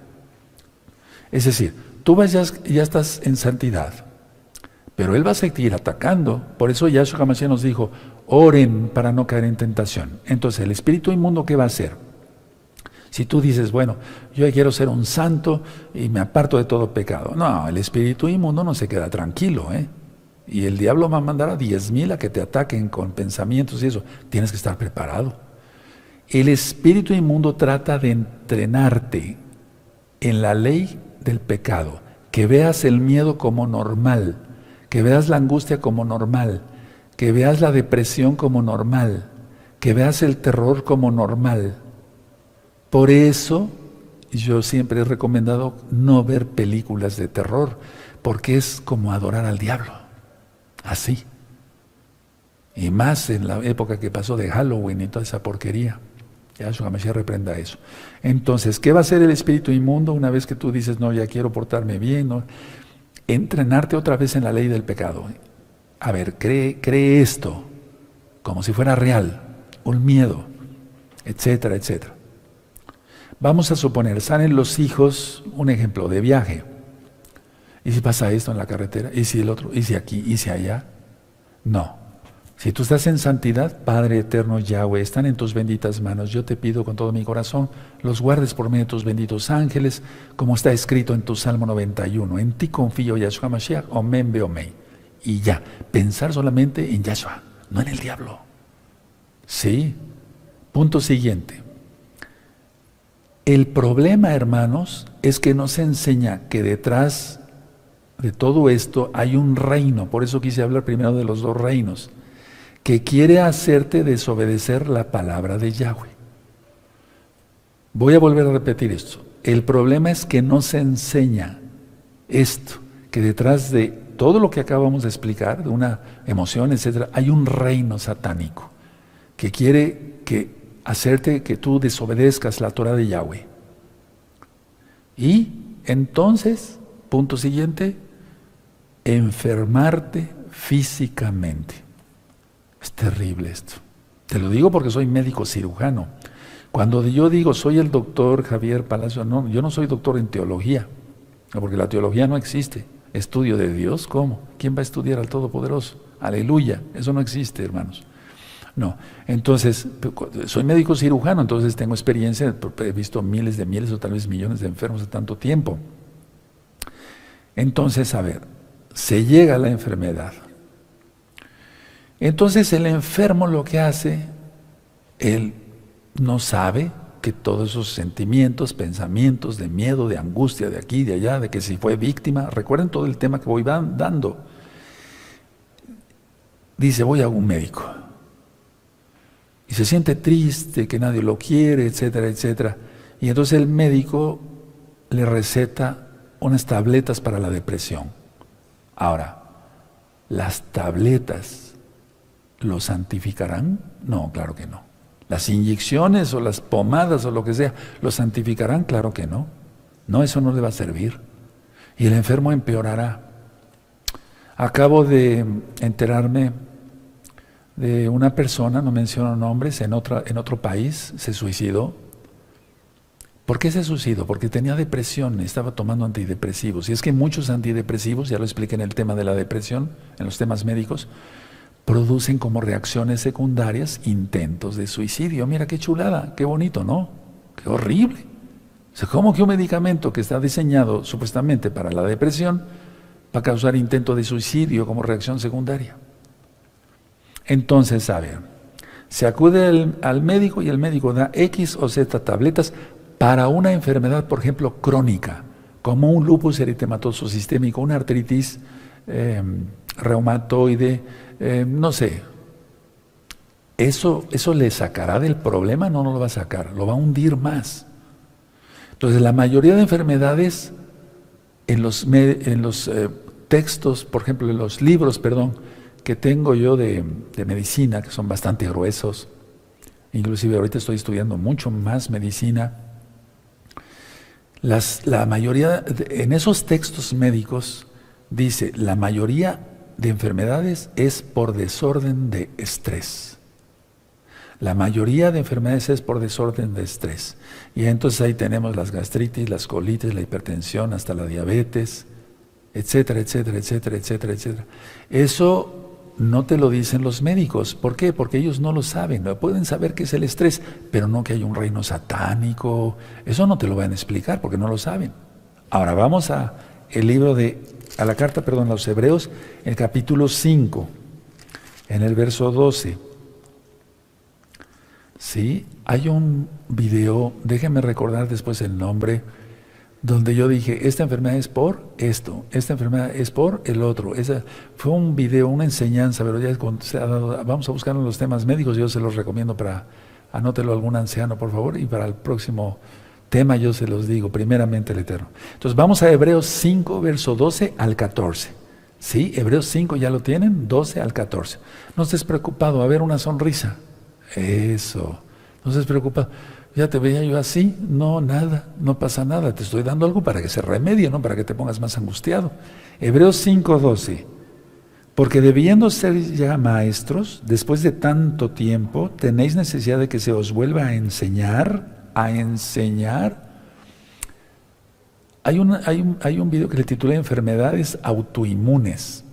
Es decir, tú ya estás en santidad, pero él va a seguir atacando. Por eso Yahshua HaMashiach nos dijo, oren para no caer en tentación. Entonces, el espíritu inmundo, ¿qué va a hacer? Si tú dices, bueno, yo ya quiero ser un santo y me aparto de todo pecado. No, el espíritu inmundo no se queda tranquilo, ¿eh? Y el diablo va a mandar a 10,000 a que te ataquen con pensamientos y eso. Tienes que estar preparado. El espíritu inmundo trata de entrenarte en la ley del pecado, que veas el miedo como normal, que veas la angustia como normal, que veas la depresión como normal, que veas el terror como normal. Por eso yo siempre he recomendado no ver películas de terror, porque es como adorar al diablo, así. Y más en la época que pasó de Halloween y toda esa porquería. Yahshua HaMashiach reprenda eso. Entonces, ¿qué va a hacer el espíritu inmundo una vez que tú dices, no, ya quiero portarme bien? ¿No? Entrenarte otra vez en la ley del pecado. A ver, cree esto como si fuera real, un miedo, etcétera, etcétera. Vamos a suponer, salen los hijos, un ejemplo, de viaje. ¿Y si pasa esto en la carretera? ¿Y si el otro? ¿Y si aquí? ¿Y si allá? No. Si tú estás en santidad, Padre eterno Yahweh, están en tus benditas manos. Yo te pido con todo mi corazón, los guardes por medio de tus benditos ángeles, como está escrito en tu Salmo 91. En ti confío, Yahshua Mashiach, omen beomei. Y ya, pensar solamente en Yahshua, no en el diablo. Sí. Punto siguiente. El problema, hermanos, es que nos enseña que detrás de todo esto hay un reino. Por eso quise hablar primero de los dos reinos, que quiere hacerte desobedecer la palabra de Yahweh. Voy a volver a repetir esto. El problema es que no se enseña esto, que detrás de todo lo que acabamos de explicar, de una emoción, etcétera, hay un reino satánico que quiere hacerte que tú desobedezcas la Torah de Yahweh. Y entonces, punto siguiente, enfermarte físicamente. Es terrible esto. Te lo digo porque soy médico cirujano. Cuando yo digo soy el doctor Javier Palacio, no, yo no soy doctor en teología, porque la teología no existe. Estudio de Dios, ¿cómo? ¿Quién va a estudiar al Todopoderoso? Aleluya, eso no existe, hermanos. No, entonces, soy médico cirujano, entonces tengo experiencia, he visto miles o tal vez millones de enfermos de tanto tiempo. Entonces, a ver, se llega a la enfermedad. Entonces el enfermo lo que hace, él no sabe que todos esos sentimientos, pensamientos de miedo, de angustia, de aquí, de allá, de que si fue víctima, recuerden todo el tema que voy dando. Dice, voy a un médico. Y se siente triste, que nadie lo quiere, etcétera, etcétera. Y entonces el médico le receta unas tabletas para la depresión. Ahora, ¿las tabletas lo santificarán? No, claro que no. ¿Las inyecciones o las pomadas o lo que sea, lo santificarán? Claro que no. No, eso no le va a servir. Y el enfermo empeorará. Acabo de enterarme de una persona, no menciono nombres, en otro país, se suicidó. ¿Por qué se suicidó? Porque tenía depresión, estaba tomando antidepresivos. Y es que muchos antidepresivos, ya lo expliqué en el tema de la depresión, en los temas médicos, producen como reacciones secundarias intentos de suicidio. Mira qué chulada, qué bonito, ¿no? Qué horrible. O sea, ¿cómo que un medicamento que está diseñado supuestamente para la depresión va a causar intento de suicidio como reacción secundaria? Entonces, a ver, se acude al médico y el médico da X o Z tabletas para una enfermedad, por ejemplo, crónica, como un lupus eritematoso sistémico, una artritis reumatoide, no sé. ¿Eso le sacará del problema? No lo va a sacar, lo va a hundir más. Entonces, la mayoría de enfermedades en los textos, por ejemplo, en los libros, que tengo yo de medicina, que son bastante gruesos, inclusive ahorita estoy estudiando mucho más medicina, la mayoría, en esos textos médicos, dice, la mayoría de enfermedades es por desorden de estrés. La mayoría de enfermedades es por desorden de estrés. Y entonces ahí tenemos las gastritis, las colitis, la hipertensión, hasta la diabetes, etcétera, etcétera, etcétera, etcétera, etcétera. Eso no te lo dicen los médicos. ¿Por qué? Porque ellos no lo saben. Pueden saber qué es el estrés, pero no que hay un reino satánico. Eso no te lo van a explicar porque no lo saben. Ahora vamos a la carta a los Hebreos, el capítulo 5, en el verso 12. Sí, hay un video, déjenme recordar después el nombre, donde yo dije, esta enfermedad es por esto, esta enfermedad es por el otro. Fue un video, una enseñanza, pero ya se ha dado, vamos a buscar en los temas médicos, yo se los recomiendo anótelo a algún anciano, por favor, y para el próximo tema yo se los digo, primeramente el Eterno. Entonces vamos a Hebreos 5, verso 12 al 14. ¿Sí? Hebreos 5 ya lo tienen, 12 al 14. No estés preocupado, a ver una sonrisa. Eso, no estés preocupado. Ya te veía yo así, no, nada, no pasa nada, te estoy dando algo para que se remedie, no para que te pongas más angustiado. Hebreos 5:12, porque debiendo ser ya maestros, después de tanto tiempo, tenéis necesidad de que se os vuelva a enseñar. Hay un video que le titulé Enfermedades autoinmunes.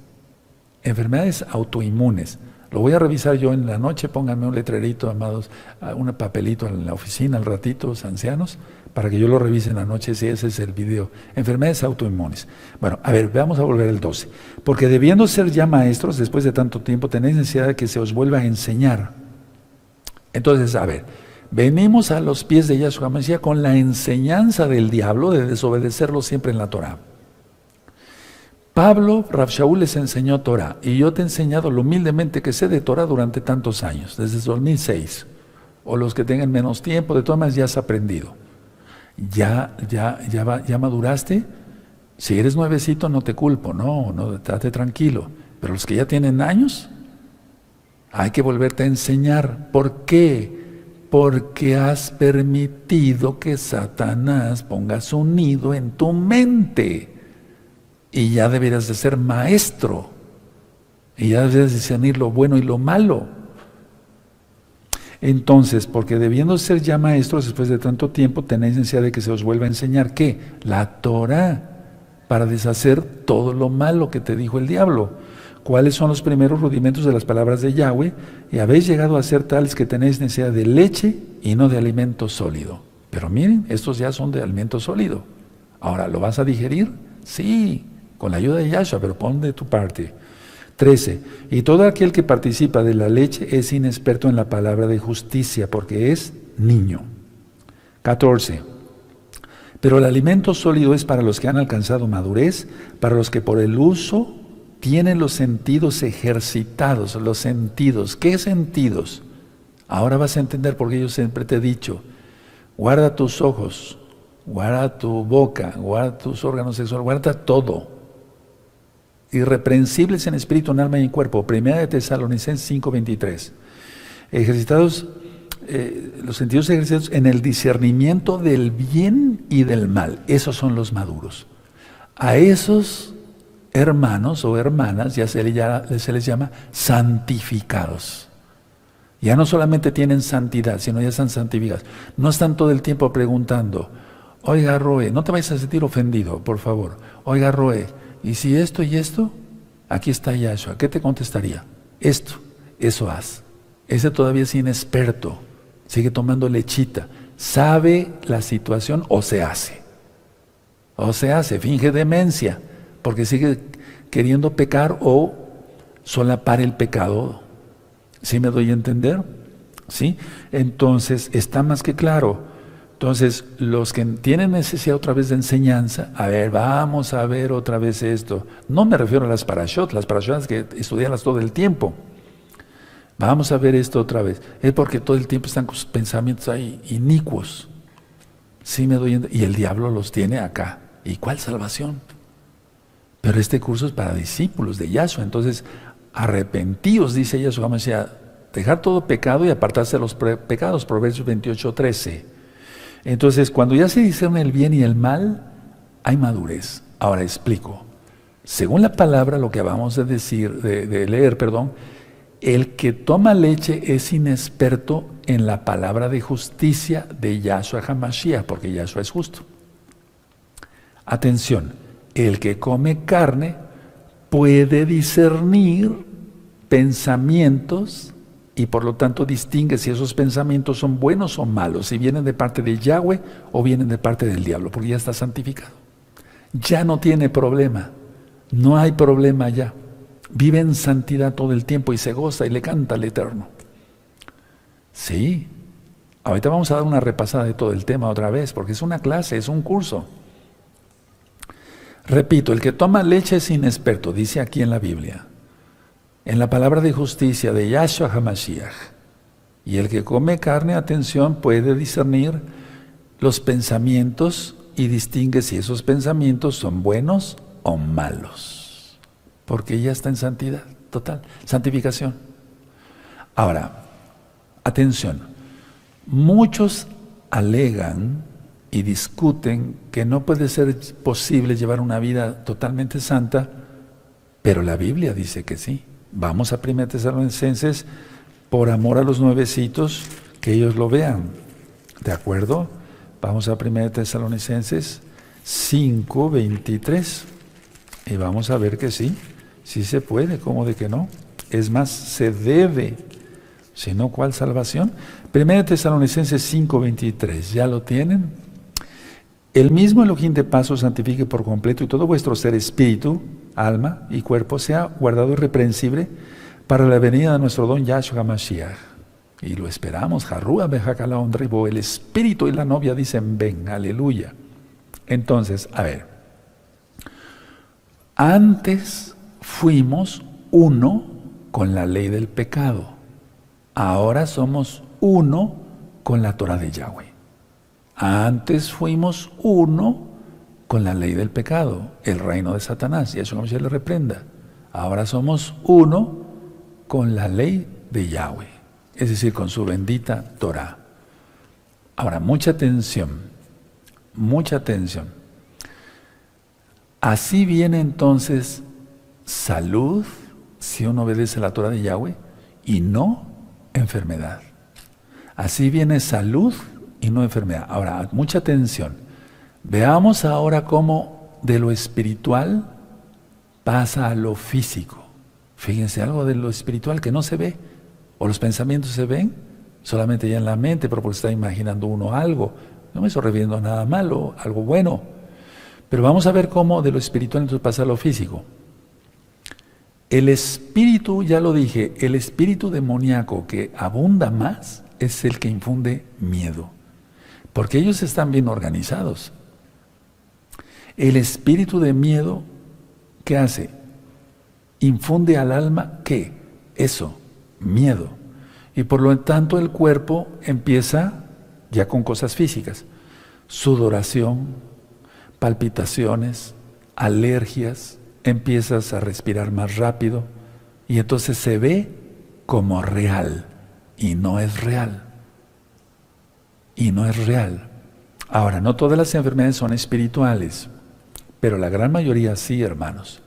Enfermedades autoinmunes. Lo voy a revisar yo en la noche, pónganme un letrerito, amados, un papelito en la oficina al ratito, los ancianos, para que yo lo revise en la noche, si ese es el video. Enfermedades autoinmunes. Bueno, a ver, vamos a volver al 12. Porque debiendo ser ya maestros, después de tanto tiempo, tenéis necesidad de que se os vuelva a enseñar. Entonces, a ver, venimos a los pies de Yahshua Mashiach con la enseñanza del diablo de desobedecerlo siempre en la Torah. Pablo, Rav Shaul les enseñó Torah, y yo te he enseñado lo humildemente que sé de Torah durante tantos años, desde 2006, o los que tengan menos tiempo, de todas maneras ya has aprendido. ¿Ya maduraste? Si eres nuevecito no te culpo, no, date tranquilo, pero los que ya tienen años, Hay que volverte a enseñar. ¿Por qué? Porque has permitido que Satanás ponga su nido en tu mente. Y ya deberías de ser maestro. Y ya deberías discernir lo bueno y lo malo. Entonces, porque debiendo ser ya maestros después de tanto tiempo, tenéis necesidad de que se os vuelva a enseñar ¿qué? La Torah, para deshacer todo lo malo que te dijo el diablo. ¿Cuáles son los primeros rudimentos de las palabras de Yahweh? Y habéis llegado a ser tales que tenéis necesidad de leche y no de alimento sólido. Pero miren, estos ya son de alimento sólido. Ahora, ¿lo vas a digerir? Sí, con la ayuda de Yahshua, pero pon de tu parte. 13. Y todo aquel que participa de la leche es inexperto en la palabra de justicia, porque es niño. 14. Pero el alimento sólido es para los que han alcanzado madurez, para los que por el uso tienen los sentidos ejercitados, los sentidos. ¿Qué sentidos? Ahora vas a entender porque yo siempre te he dicho, guarda tus ojos, guarda tu boca, guarda tus órganos sexuales, guarda todo. Irreprensibles en espíritu, en alma y en cuerpo. Primera de Tesalonicenses 5:23. Ejercitados, los sentidos ejercitados en el discernimiento del bien y del mal. Esos son los maduros. A esos hermanos o hermanas ya se les llama santificados. Ya no solamente tienen santidad, sino ya están santificados. No están todo el tiempo preguntando, oiga Roe, no te vayas a sentir ofendido, por favor. Oiga Roe, ¿y si esto y esto? Aquí está Yahshua. ¿Qué te contestaría? Esto, eso haz. Ese todavía es inexperto. Sigue tomando lechita. Sabe la situación o se hace. O se hace, finge demencia. Porque sigue queriendo pecar o solapar el pecado. ¿Sí me doy a entender? ¿Sí? Entonces, está más que claro. Entonces, los que tienen necesidad otra vez de enseñanza, a ver, vamos a ver otra vez esto. No me refiero a las parashot que estudiarlas todo el tiempo. Vamos a ver esto otra vez. Es porque todo el tiempo están con sus pensamientos ahí inicuos. Sí me doy, y el diablo los tiene acá. ¿Y cuál salvación? Pero este curso es para discípulos de Yahshua. Entonces, arrepentíos, dice Yahshua Mashiach, dejar todo pecado y apartarse de los pecados. Proverbios 28:13. Entonces, cuando ya se discierne el bien y el mal, hay madurez. Ahora explico. Según la palabra, lo que acabamos de decir, de leer, el que toma leche es inexperto en la palabra de justicia de Yahshua HaMashiach, porque Yahshua es justo. Atención, el que come carne puede discernir pensamientos y por lo tanto distingue si esos pensamientos son buenos o malos, si vienen de parte de Yahweh o vienen de parte del diablo, porque ya está santificado. Ya no tiene problema, no hay problema ya. Vive en santidad todo el tiempo y se goza y le canta al Eterno. Sí, ahorita vamos a dar una repasada de todo el tema otra vez, porque es una clase, es un curso. Repito, el que toma leche es inexperto, dice aquí en la Biblia. En la palabra de justicia de Yahshua HaMashiach. Y el que come carne, atención, puede discernir los pensamientos y distingue si esos pensamientos son buenos o malos. Porque ya está en santidad total, santificación. Ahora, atención, muchos alegan y discuten que no puede ser posible llevar una vida totalmente santa, pero la Biblia dice que sí. Vamos a 1 Tesalonicenses, por amor a los nuevecitos, que ellos lo vean. ¿De acuerdo? Vamos a 1 Tesalonicenses 5:23. Y vamos a ver que sí se puede, ¿cómo de que no? Es más, se debe. Si no, ¿cuál salvación? 1 Tesalonicenses 5:23, ¿ya lo tienen? El mismo Elohim de paz os santifique por completo y todo vuestro ser, espíritu, alma y cuerpo sea guardado irreprensible para la venida de nuestro don Yahshua HaMashiach. Y lo esperamos, Jarrúa Bejakala Ondribo, el espíritu y la novia dicen ven, aleluya. Entonces, a ver, antes fuimos uno con la ley del pecado, ahora somos uno con la Torah de Yahweh. Antes fuimos uno con la ley del pecado, el reino de Satanás, y eso no se le reprenda. Ahora somos uno con la ley de Yahweh, es decir, con su bendita Torah. Ahora, mucha atención, mucha atención. Así viene entonces salud, si uno obedece la Torah de Yahweh, y no enfermedad. Así viene salud y no enfermedad. Ahora, mucha atención. Veamos ahora cómo de lo espiritual pasa a lo físico. Fíjense, algo de lo espiritual que no se ve, o los pensamientos se ven solamente ya en la mente, pero porque está imaginando uno algo. No me estoy refiriendo a nada malo, algo bueno. Pero vamos a ver cómo de lo espiritual entonces pasa a lo físico. El espíritu, ya lo dije, el espíritu demoníaco que abunda más es el que infunde miedo, porque ellos están bien organizados. El espíritu de miedo, ¿qué hace? Infunde al alma, ¿qué? Eso, miedo. Y por lo tanto el cuerpo empieza ya con cosas físicas, sudoración, palpitaciones, alergias, empiezas a respirar más rápido y entonces se ve como real y no es real. Y no es real. Ahora, no todas las enfermedades son espirituales, pero la gran mayoría sí, hermanos.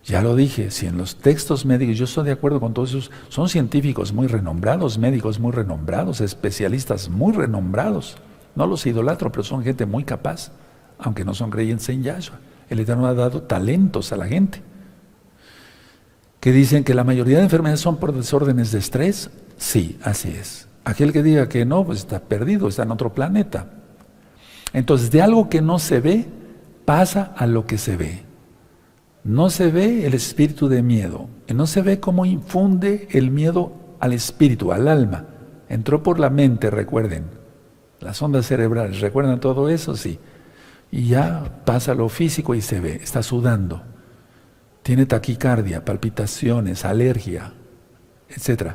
Ya lo dije, si en los textos médicos, yo estoy de acuerdo con todos esos, son científicos muy renombrados, médicos muy renombrados, especialistas muy renombrados. No los idolatro, pero son gente muy capaz, aunque no son creyentes en Yahshua. El Eterno ha dado talentos a la gente. Que dicen que la mayoría de enfermedades son por desórdenes de estrés. Sí, así es. Aquel que diga que no, pues está perdido, está en otro planeta. Entonces, de algo que no se ve, pasa a lo que se ve. No se ve el espíritu de miedo. No se ve cómo infunde el miedo al espíritu, al alma. Entró por la mente, recuerden. Las ondas cerebrales, ¿recuerdan todo eso? Sí. Y ya pasa a lo físico y se ve. Está sudando. Tiene taquicardia, palpitaciones, alergia, etc.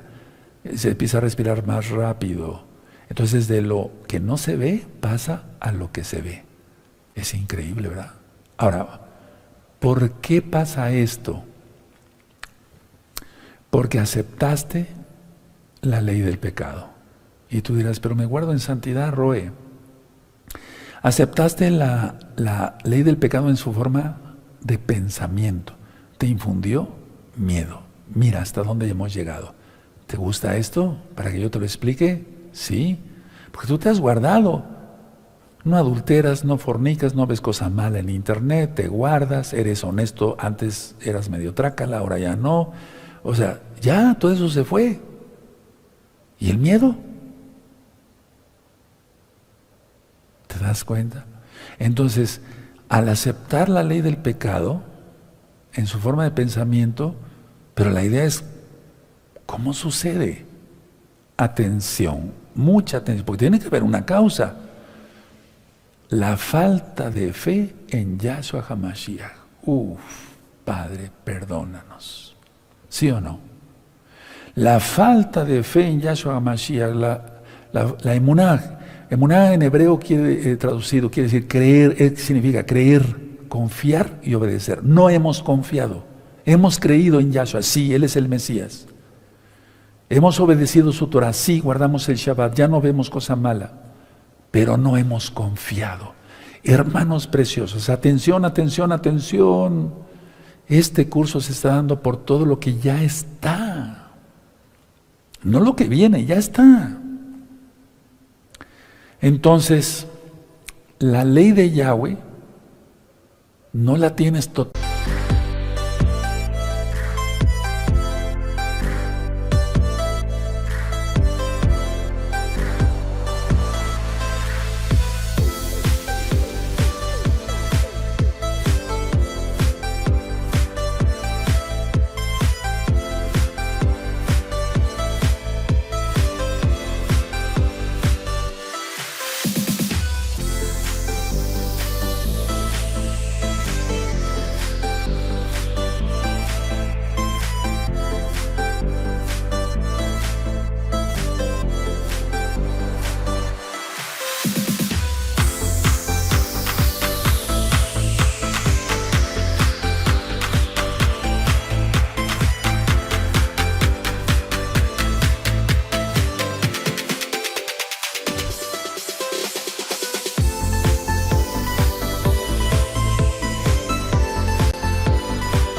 Se empieza a respirar más rápido. Entonces, de lo que no se ve, pasa a lo que se ve. Es increíble, ¿verdad? Ahora, ¿por qué pasa esto? Porque aceptaste la ley del pecado. Y tú dirás, pero me guardo en santidad, Roe. Aceptaste la ley del pecado en su forma de pensamiento. Te infundió miedo. Mira hasta dónde hemos llegado. ¿Te gusta esto? ¿Para que yo te lo explique? Sí. Porque tú te has guardado. No adulteras, no fornicas, no ves cosa mala en internet, te guardas, eres honesto, antes eras medio trácala, ahora ya no. O sea, ya todo eso se fue. ¿Y el miedo? ¿Te das cuenta? Entonces, al aceptar la ley del pecado, en su forma de pensamiento, pero la idea es, ¿cómo sucede? Atención, mucha atención, porque tiene que haber una causa. La falta de fe en Yahshua HaMashiach. Padre, perdónanos. ¿Sí o no? La falta de fe en Yahshua HaMashiach, la emuná. Emuná en hebreo traducido quiere decir creer, significa creer, confiar y obedecer. No hemos confiado. Hemos creído en Yahshua, sí, Él es el Mesías. Hemos obedecido su Torah, sí, guardamos el Shabbat, ya no vemos cosa mala. Pero no hemos confiado. Hermanos preciosos, atención, atención, atención. Este curso se está dando por todo lo que ya está. No lo que viene, ya está. Entonces, la ley de Yahweh no la tienes totalmente.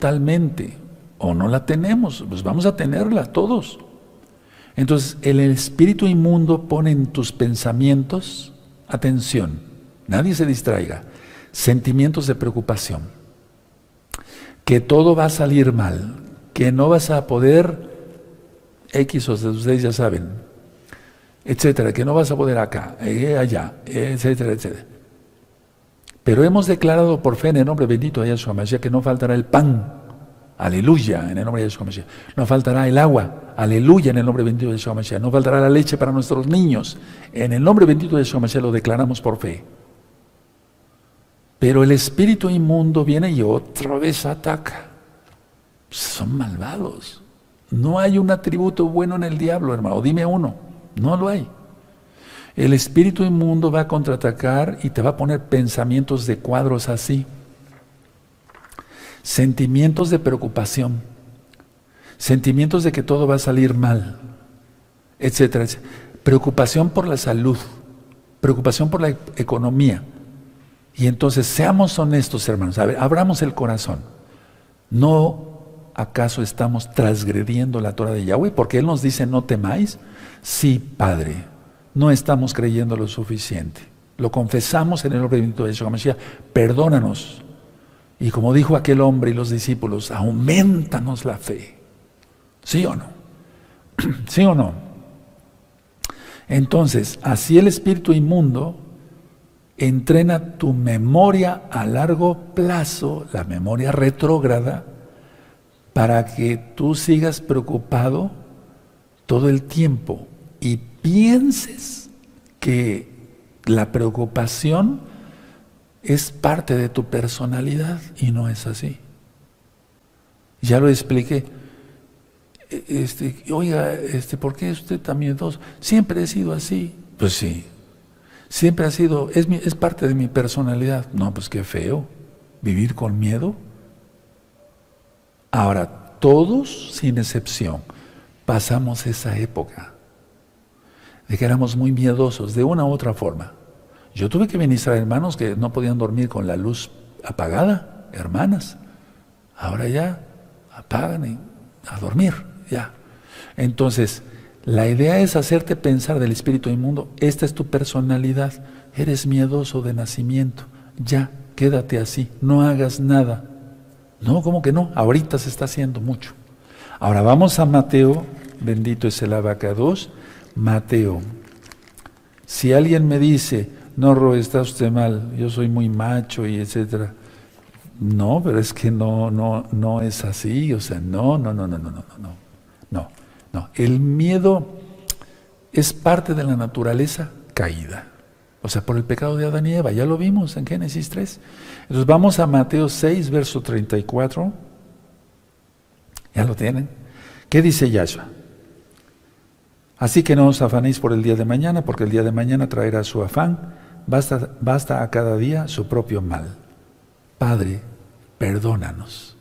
totalmente, o no la tenemos, pues vamos a tenerla todos. Entonces, el espíritu inmundo pone en tus pensamientos, atención, nadie se distraiga, sentimientos de preocupación, que todo va a salir mal, que no vas a poder, X o Z, ustedes ya saben, etcétera, que no vas a poder acá, allá, etcétera, etcétera. Pero hemos declarado por fe en el nombre bendito de Yahshua Mashiach que no faltará el pan, aleluya, en el nombre de Yahshua Mashiach. No faltará el agua, aleluya, en el nombre bendito de Yahshua Mashiach. No faltará la leche para nuestros niños, en el nombre bendito de Yahshua Mashiach lo declaramos por fe. Pero el espíritu inmundo viene y otra vez ataca. Son malvados. No hay un atributo bueno en el diablo, hermano. Dime uno. No lo hay. El espíritu inmundo va a contraatacar y te va a poner pensamientos de cuadros así. Sentimientos de preocupación. Sentimientos de que todo va a salir mal. Etcétera, etcétera. Preocupación por la salud. Preocupación por la economía. Y entonces seamos honestos, hermanos. A ver, abramos el corazón. ¿No acaso estamos transgrediendo la Torah de Yahweh? Porque Él nos dice no temáis. Sí, Padre. No estamos creyendo lo suficiente. Lo confesamos en el nombre bendito de Yahshua Mashiach. Perdónanos. Y como dijo aquel hombre y los discípulos, aumentanos la fe. ¿Sí o no? ¿Sí o no? Entonces, así el espíritu inmundo entrena tu memoria a largo plazo, la memoria retrógrada, para que tú sigas preocupado todo el tiempo y pienses que la preocupación es parte de tu personalidad y no es así. Ya lo expliqué. Oiga, ¿por qué usted tan miedoso? Siempre he sido así. Pues sí, siempre ha sido, es parte de mi personalidad. No, pues qué feo, vivir con miedo. Ahora, todos, sin excepción, pasamos esa época de que éramos muy miedosos, de una u otra forma. Yo tuve que ministrar hermanos que no podían dormir con la luz apagada, hermanas. Ahora ya, apagan y a dormir, ya. Entonces, la idea es hacerte pensar del espíritu inmundo, esta es tu personalidad, eres miedoso de nacimiento, ya, quédate así, no hagas nada. No, ¿cómo que no? Ahorita se está haciendo mucho. Ahora vamos a Mateo, bendito es el Abacados, Mateo. Si alguien me dice, no, Ro, está usted mal, yo soy muy macho y etcétera. No, pero es que no es así, o sea, no. El miedo es parte de la naturaleza caída. O sea, por el pecado de Adán y Eva, ya lo vimos en Génesis 3. Entonces vamos a Mateo 6, verso 34. ¿Ya lo tienen? ¿Qué dice Yahshua? Así que no os afanéis por el día de mañana, porque el día de mañana traerá su afán. Basta a cada día su propio mal. Padre, perdónanos.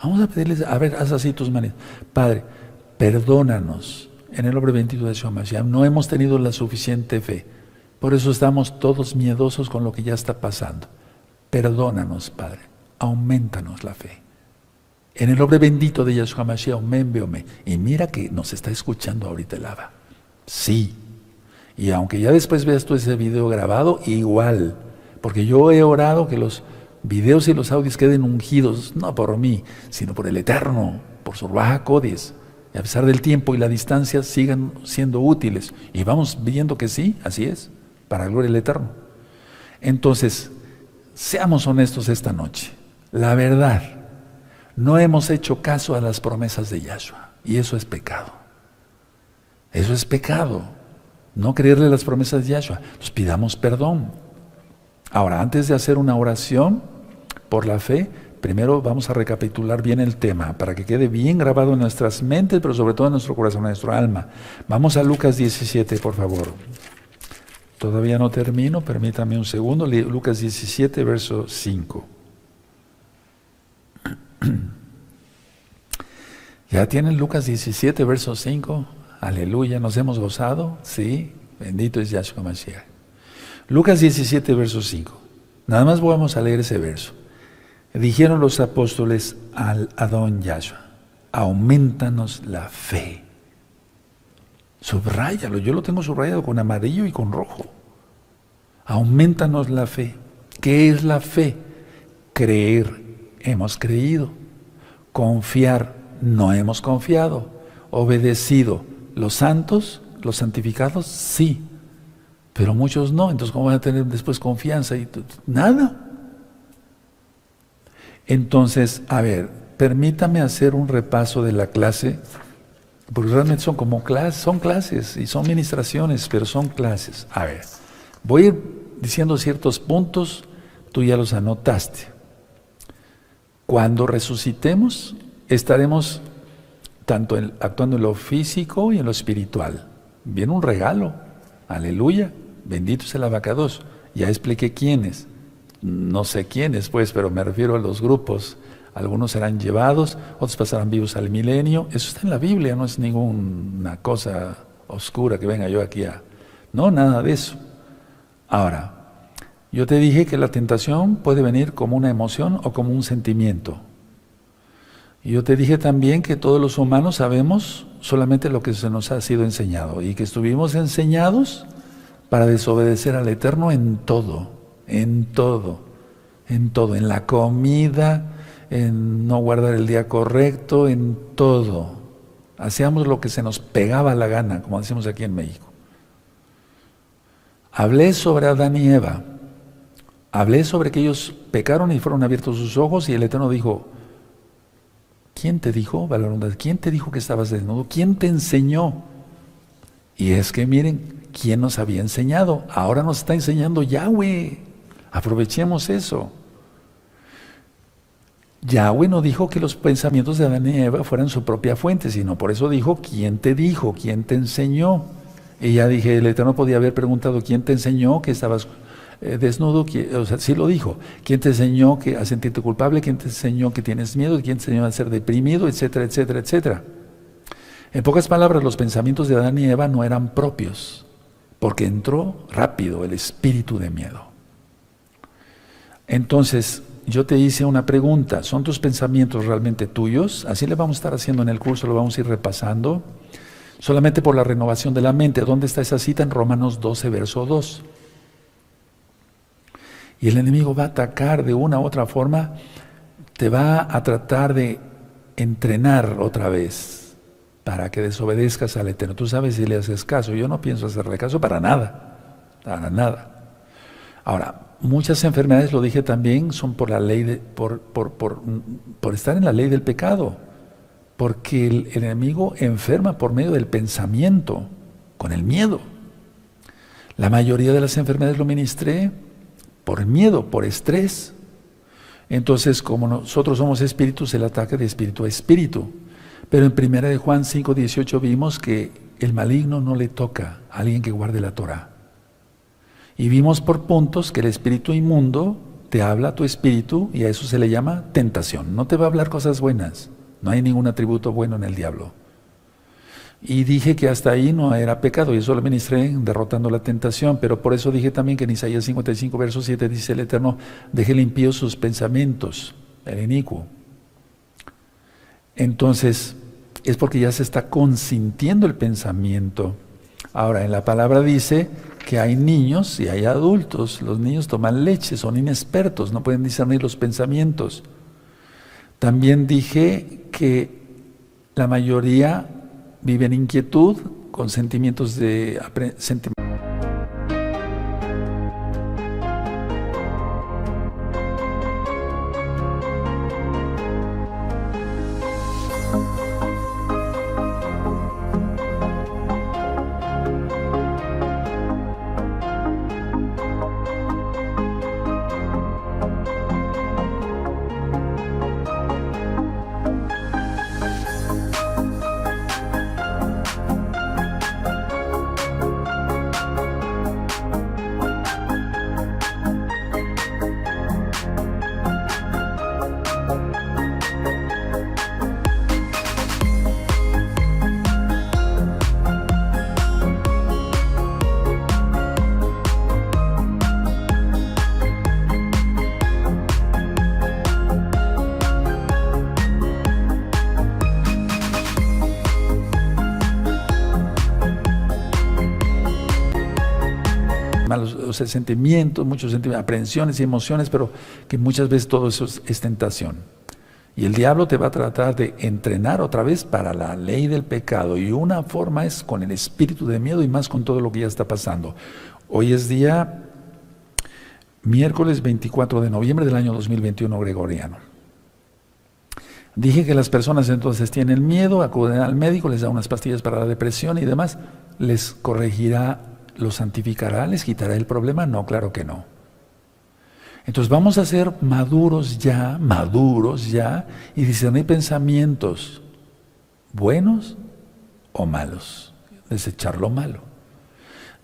Vamos a pedirles, a ver, haz así tus manos. Padre, perdónanos. En el nombre bendito de Yahshua Mashiach. No hemos tenido la suficiente fe. Por eso estamos todos miedosos con lo que ya está pasando. Perdónanos, Padre. Aumentanos la fe. En el nombre bendito de Yahshua Mashiach, amén, veome. Y mira que nos está escuchando ahorita el Abba. Sí. Y aunque ya después veas tú ese video grabado, igual. Porque yo he orado que los videos y los audios queden ungidos, no por mí, sino por el Eterno, por su Ruach HaKodesh. Y a pesar del tiempo y la distancia, sigan siendo útiles. Y vamos viendo que sí, así es, para la gloria del Eterno. Entonces, seamos honestos esta noche. La verdad, no hemos hecho caso a las promesas de Yahshua. Y eso es pecado. Eso es pecado. No creerle las promesas de Yahshua. Pues pidamos perdón. Ahora, antes de hacer una oración por la fe, primero vamos a recapitular bien el tema para que quede bien grabado en nuestras mentes, pero sobre todo en nuestro corazón, en nuestro alma. Vamos a Lucas 17, por favor. Todavía no termino, permítame un segundo. Lucas 17, verso 5. ¿Ya tienen Lucas 17, verso 5? Aleluya, ¿nos hemos gozado? Sí, bendito es Yahshua Mashiach. Lucas 17, verso 5. Nada más vamos a leer ese verso. Dijeron los apóstoles al Adón Yahshua, aumentanos la fe. Subráyalo, yo lo tengo subrayado con amarillo y con rojo. Aumentanos la fe. ¿Qué es la fe? Creer, hemos creído. Confiar, no hemos confiado. Obedecido, los santos, los santificados, sí. Pero muchos no, entonces ¿cómo van a tener después confianza? Nada. Entonces, a ver, permítame hacer un repaso de la clase, porque realmente son como clases, son clases y son ministraciones, pero son clases. A ver, voy a ir diciendo ciertos puntos, tú ya los anotaste. Cuando resucitemos, estaremos tanto actuando en lo físico y en lo espiritual. Viene un regalo, aleluya, bendito es el abacados. Ya expliqué quiénes. No sé quiénes, pues, pero me refiero a los grupos. Algunos serán llevados, otros pasarán vivos al milenio. Eso está en la Biblia, no es ninguna cosa oscura que venga yo aquí a... No, nada de eso. Ahora, yo te dije que la tentación puede venir como una emoción o como un sentimiento. Y yo te dije también que todos los humanos sabemos solamente lo que se nos ha sido enseñado y que estuvimos enseñados para desobedecer al Eterno en todo. En todo, en la comida, en no guardar el día correcto, en todo. Hacíamos lo que se nos pegaba la gana, como decimos aquí en México. Hablé sobre Adán y Eva, hablé sobre que ellos pecaron y fueron abiertos sus ojos y el Eterno dijo, ¿quién te dijo, quién te dijo que estabas desnudo? ¿Quién te enseñó? Y es que miren, ¿quién nos había enseñado? Ahora nos está enseñando Yahweh. Aprovechemos eso. Yahweh no dijo que los pensamientos de Adán y Eva fueran su propia fuente, sino por eso dijo, ¿quién te dijo? ¿Quién te enseñó? Y ya dije, el Eterno podía haber preguntado, ¿quién te enseñó que estabas desnudo? O sea, sí lo dijo. ¿Quién te enseñó a sentirte culpable? ¿Quién te enseñó que tienes miedo? ¿Quién te enseñó a ser deprimido? Etcétera, etcétera, etcétera. En pocas palabras, los pensamientos de Adán y Eva no eran propios, porque entró rápido el espíritu de miedo. Entonces, yo te hice una pregunta, ¿son tus pensamientos realmente tuyos? Así le vamos a estar haciendo en el curso, lo vamos a ir repasando. Solamente por la renovación de la mente. ¿Dónde está esa cita? En Romanos 12, verso 2. Y el enemigo va a atacar de una u otra forma, te va a tratar de entrenar otra vez para que desobedezcas al Eterno. Tú sabes si le haces caso. Yo no pienso hacerle caso para nada, para nada. Ahora, muchas enfermedades, lo dije también, son por la ley por estar en la ley del pecado, porque el enemigo enferma por medio del pensamiento, con el miedo. La mayoría de las enfermedades lo ministré por miedo, por estrés. Entonces, como nosotros somos espíritus, el ataque de espíritu a espíritu. Pero en 1 de Juan 5:18 vimos que el maligno no le toca a alguien que guarde la Torah. Y vimos por puntos que el espíritu inmundo te habla a tu espíritu y a eso se le llama tentación. No te va a hablar cosas buenas. No hay ningún atributo bueno en el diablo. Y dije que hasta ahí no era pecado y eso lo ministré derrotando la tentación. Pero por eso dije también que en Isaías 55, verso 7 dice el Eterno, deje limpios sus pensamientos, el inicuo. Entonces, es porque ya se está consintiendo el pensamiento. Ahora, en la palabra dice que hay niños y hay adultos. Los niños toman leche, son inexpertos, no pueden discernir los pensamientos. También dije que la mayoría vive en inquietud, con sentimientos de sea, sentimientos, muchos sentimientos, aprensiones y emociones, pero que muchas veces todo eso es tentación. Y el diablo te va a tratar de entrenar otra vez para la ley del pecado. Y una forma es con el espíritu de miedo y más con todo lo que ya está pasando. Hoy es día miércoles 24 de noviembre del año 2021 gregoriano. Dije que las personas entonces tienen miedo, acuden al médico, les da unas pastillas para la depresión y demás. ¿Les corregirá, los santificará, les quitará el problema? No, claro que no. Entonces vamos a ser maduros ya, y discernir pensamientos buenos o malos, desechar lo malo.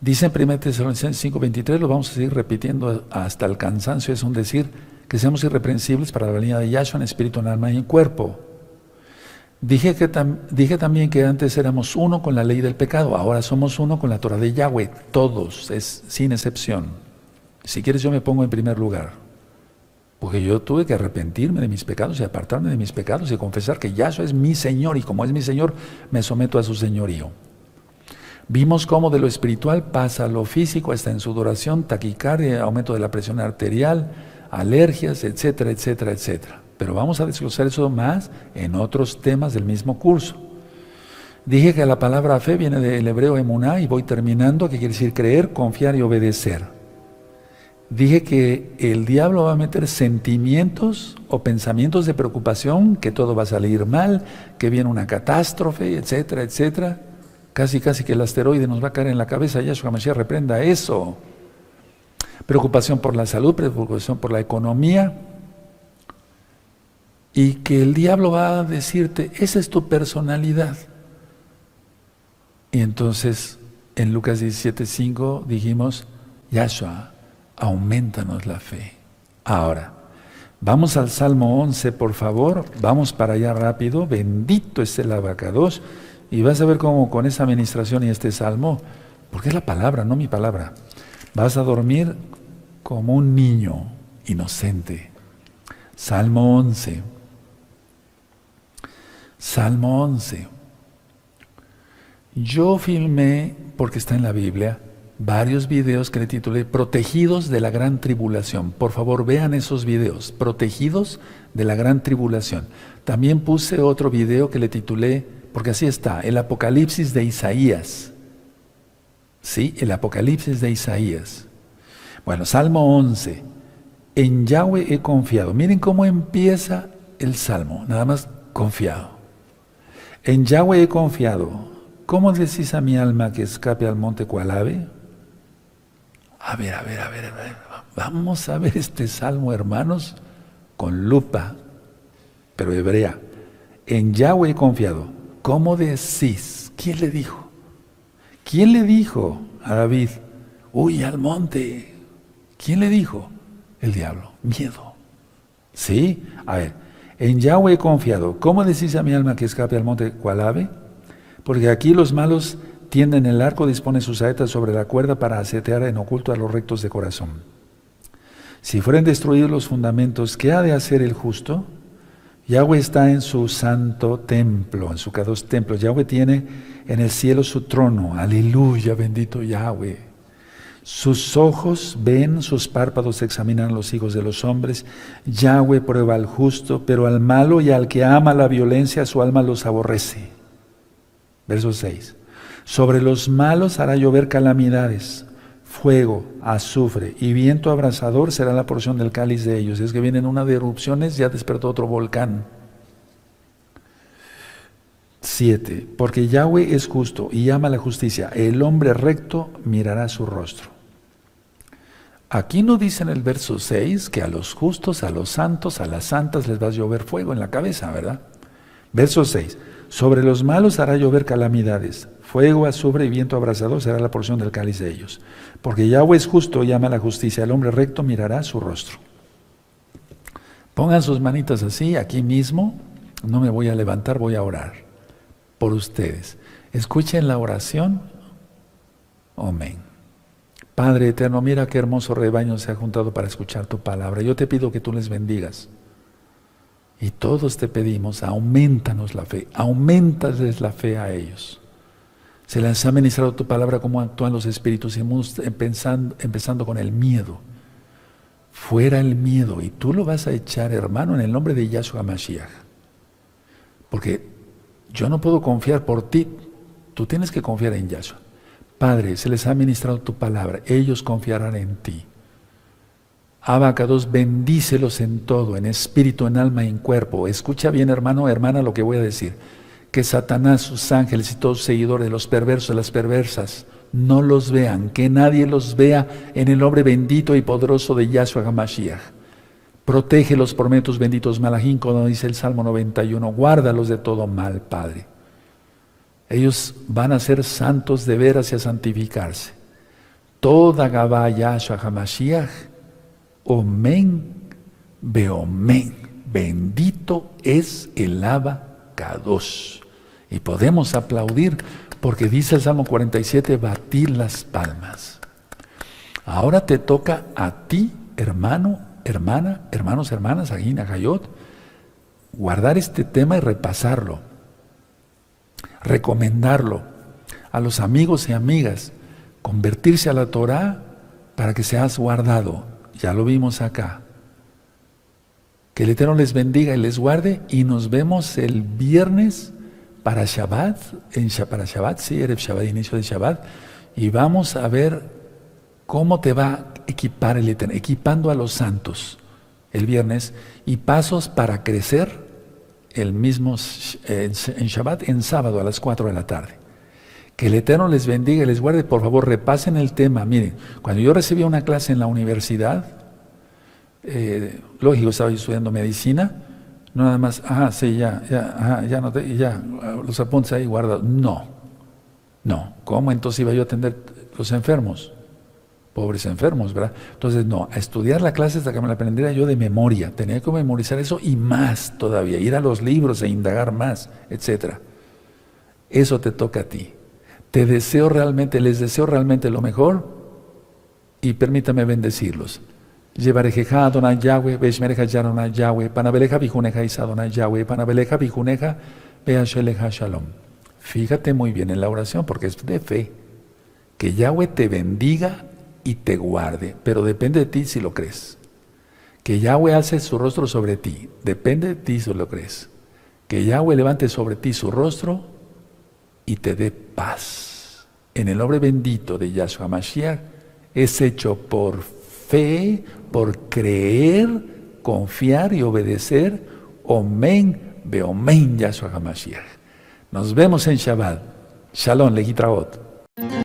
Dice en 1 Tesalonicenses 5:23, lo vamos a seguir repitiendo hasta el cansancio, es un decir, que seamos irreprensibles para la venida de Yahshua en espíritu, en alma y en cuerpo. Dije también que antes éramos uno con la ley del pecado, ahora somos uno con la Torah de Yahweh, todos, sin excepción. Si quieres yo me pongo en primer lugar, porque yo tuve que arrepentirme de mis pecados y apartarme de mis pecados y confesar que Yahshua es mi Señor, y como es mi Señor, me someto a su señorío. Vimos cómo de lo espiritual pasa a lo físico, hasta en sudoración, taquicardia, aumento de la presión arterial, alergias, etcétera, etcétera, etcétera. Pero vamos a desglosar eso más en otros temas del mismo curso. Dije que la palabra fe viene del hebreo emuná, y voy terminando, que quiere decir creer, confiar y obedecer. Dije que el diablo va a meter sentimientos o pensamientos de preocupación, que todo va a salir mal, que viene una catástrofe, etcétera, etcétera. Casi que el asteroide nos va a caer en la cabeza. Yahshua Mashiach reprenda eso. Preocupación por la salud, preocupación por la economía. Y que el diablo va a decirte, esa es tu personalidad. Y entonces, en Lucas 17:5 dijimos, Yahshua, aumentanos la fe. Ahora, vamos al Salmo 11, por favor. Vamos para allá rápido. Bendito es el abacados. Y vas a ver cómo con esa administración y este salmo, porque es la palabra, no mi palabra, vas a dormir como un niño inocente. Salmo 11. Salmo 11. Yo filmé, porque está en la Biblia, varios videos que le titulé Protegidos de la Gran Tribulación. Por favor, vean esos videos, Protegidos de la Gran Tribulación. También puse otro video que le titulé, porque así está, el Apocalipsis de Isaías. Sí, el Apocalipsis de Isaías. Bueno, Salmo 11. En Yahweh he confiado. Miren cómo empieza el Salmo, nada más confiado. En Yahweh he confiado. ¿Cómo decís a mi alma que escape al monte cual ave? A ver. Vamos a ver este salmo, hermanos, con lupa, pero hebrea. En Yahweh he confiado. ¿Cómo decís? ¿Quién le dijo? ¿Quién le dijo a David? Huye al monte. ¿Quién le dijo? El diablo. Miedo. ¿Sí? A ver. En Yahweh he confiado. ¿Cómo decís a mi alma que escape al monte cual ave? Porque aquí los malos tienden el arco, disponen sus saetas sobre la cuerda para asetear en oculto a los rectos de corazón. Si fueren destruidos los fundamentos, ¿qué ha de hacer el justo? Yahweh está en su santo templo, en su Kadosh templo. Yahweh tiene en el cielo su trono. Aleluya, bendito Yahweh. Sus ojos ven, sus párpados examinan a los hijos de los hombres. Yahweh prueba al justo, pero al malo y al que ama la violencia, su alma los aborrece. Verso 6. Sobre los malos hará llover calamidades, fuego, azufre y viento abrasador será la porción del cáliz de ellos. Es que vienen una de erupciones, ya despertó otro volcán. 7. Porque Yahweh es justo y ama la justicia. El hombre recto mirará su rostro. Aquí no dice en el verso 6 que a los justos, a los santos, a las santas les va a llover fuego en la cabeza, ¿verdad? Verso 6. Sobre los malos hará llover calamidades, fuego, azufre y viento abrasador será la porción del cáliz de ellos. Porque Yahweh es justo y ama la justicia, el hombre recto mirará su rostro. Pongan sus manitas así, aquí mismo, no me voy a levantar, voy a orar por ustedes. Escuchen la oración. Amén. Padre eterno, mira qué hermoso rebaño se ha juntado para escuchar tu palabra. Yo te pido que tú les bendigas. Y todos te pedimos, aumentanos la fe, aumentales la fe a ellos. Se les ha ministrado tu palabra, cómo actúan los espíritus, y empezando con el miedo. Fuera el miedo, y tú lo vas a echar, hermano, en el nombre de Yahshua Mashiach. Porque yo no puedo confiar por ti, tú tienes que confiar en Yahshua. Padre, se les ha ministrado tu palabra, ellos confiarán en ti. Abacados, bendícelos en todo, en espíritu, en alma y en cuerpo. Escucha bien, hermano, hermana, lo que voy a decir. Que Satanás, sus ángeles y todos sus seguidores, los perversos, las perversas, no los vean, que nadie los vea en el nombre bendito y poderoso de Yahshua HaMashiach. Protégelos por medio de tus benditos malajín, como dice el Salmo 91, guárdalos de todo mal, Padre. Ellos van a ser santos de veras y a santificarse. Toda Gabá Yahshua HaMashiach, Omen, Beomen, bendito es el Abacados. Y podemos aplaudir porque dice el Salmo 47, batir las palmas. Ahora te toca a ti, hermano, hermana, hermanos, hermanas, Agin, Agayot, guardar este tema y repasarlo, recomendarlo a los amigos y amigas, convertirse a la Torah para que seas guardado. Ya lo vimos acá. Que el Eterno les bendiga y les guarde, y nos vemos el viernes para Shabbat, para Shabbat, sí, Erev Shabbat, inicio de Shabbat, y vamos a ver cómo te va a equipar el Eterno, equipando a los santos el viernes, y pasos para crecer el mismo en Shabbat, en sábado a las 4 de la tarde. Que el Eterno les bendiga y les guarde. Por favor, repasen el tema. Miren, cuando yo recibía una clase en la universidad, lógico, estaba estudiando medicina, no nada más, sí, ya noté, ya, los apuntes ahí guardados. No, ¿cómo entonces iba yo a atender los enfermos? Pobres enfermos, ¿verdad? Entonces, no, a estudiar la clase hasta que me la aprendiera yo de memoria. Tenía que memorizar eso y más todavía, ir a los libros e indagar más, etc. Eso te toca a ti. Les deseo realmente lo mejor, y permítame bendecirlos. Llevarejeja Adonai Yahweh, Beshmereja Yaronai Yahweh, Panabeleja Bijuneja Isa Adonai Yahweh, Panabeleja Bijuneja Beasheleja Shalom. Fíjate muy bien en la oración porque es de fe. Que Yahweh te bendiga y te guarde, pero depende de ti si lo crees. Que Yahweh alce su rostro sobre ti, depende de ti si lo crees. Que Yahweh levante sobre ti su rostro y te dé paz. En el nombre bendito de Yahshua Mashiach, es hecho por fe, por creer, confiar y obedecer. Omen, beomen, Yahshua HaMashiach. Nos vemos en Shabbat. Shalom, lehitraot.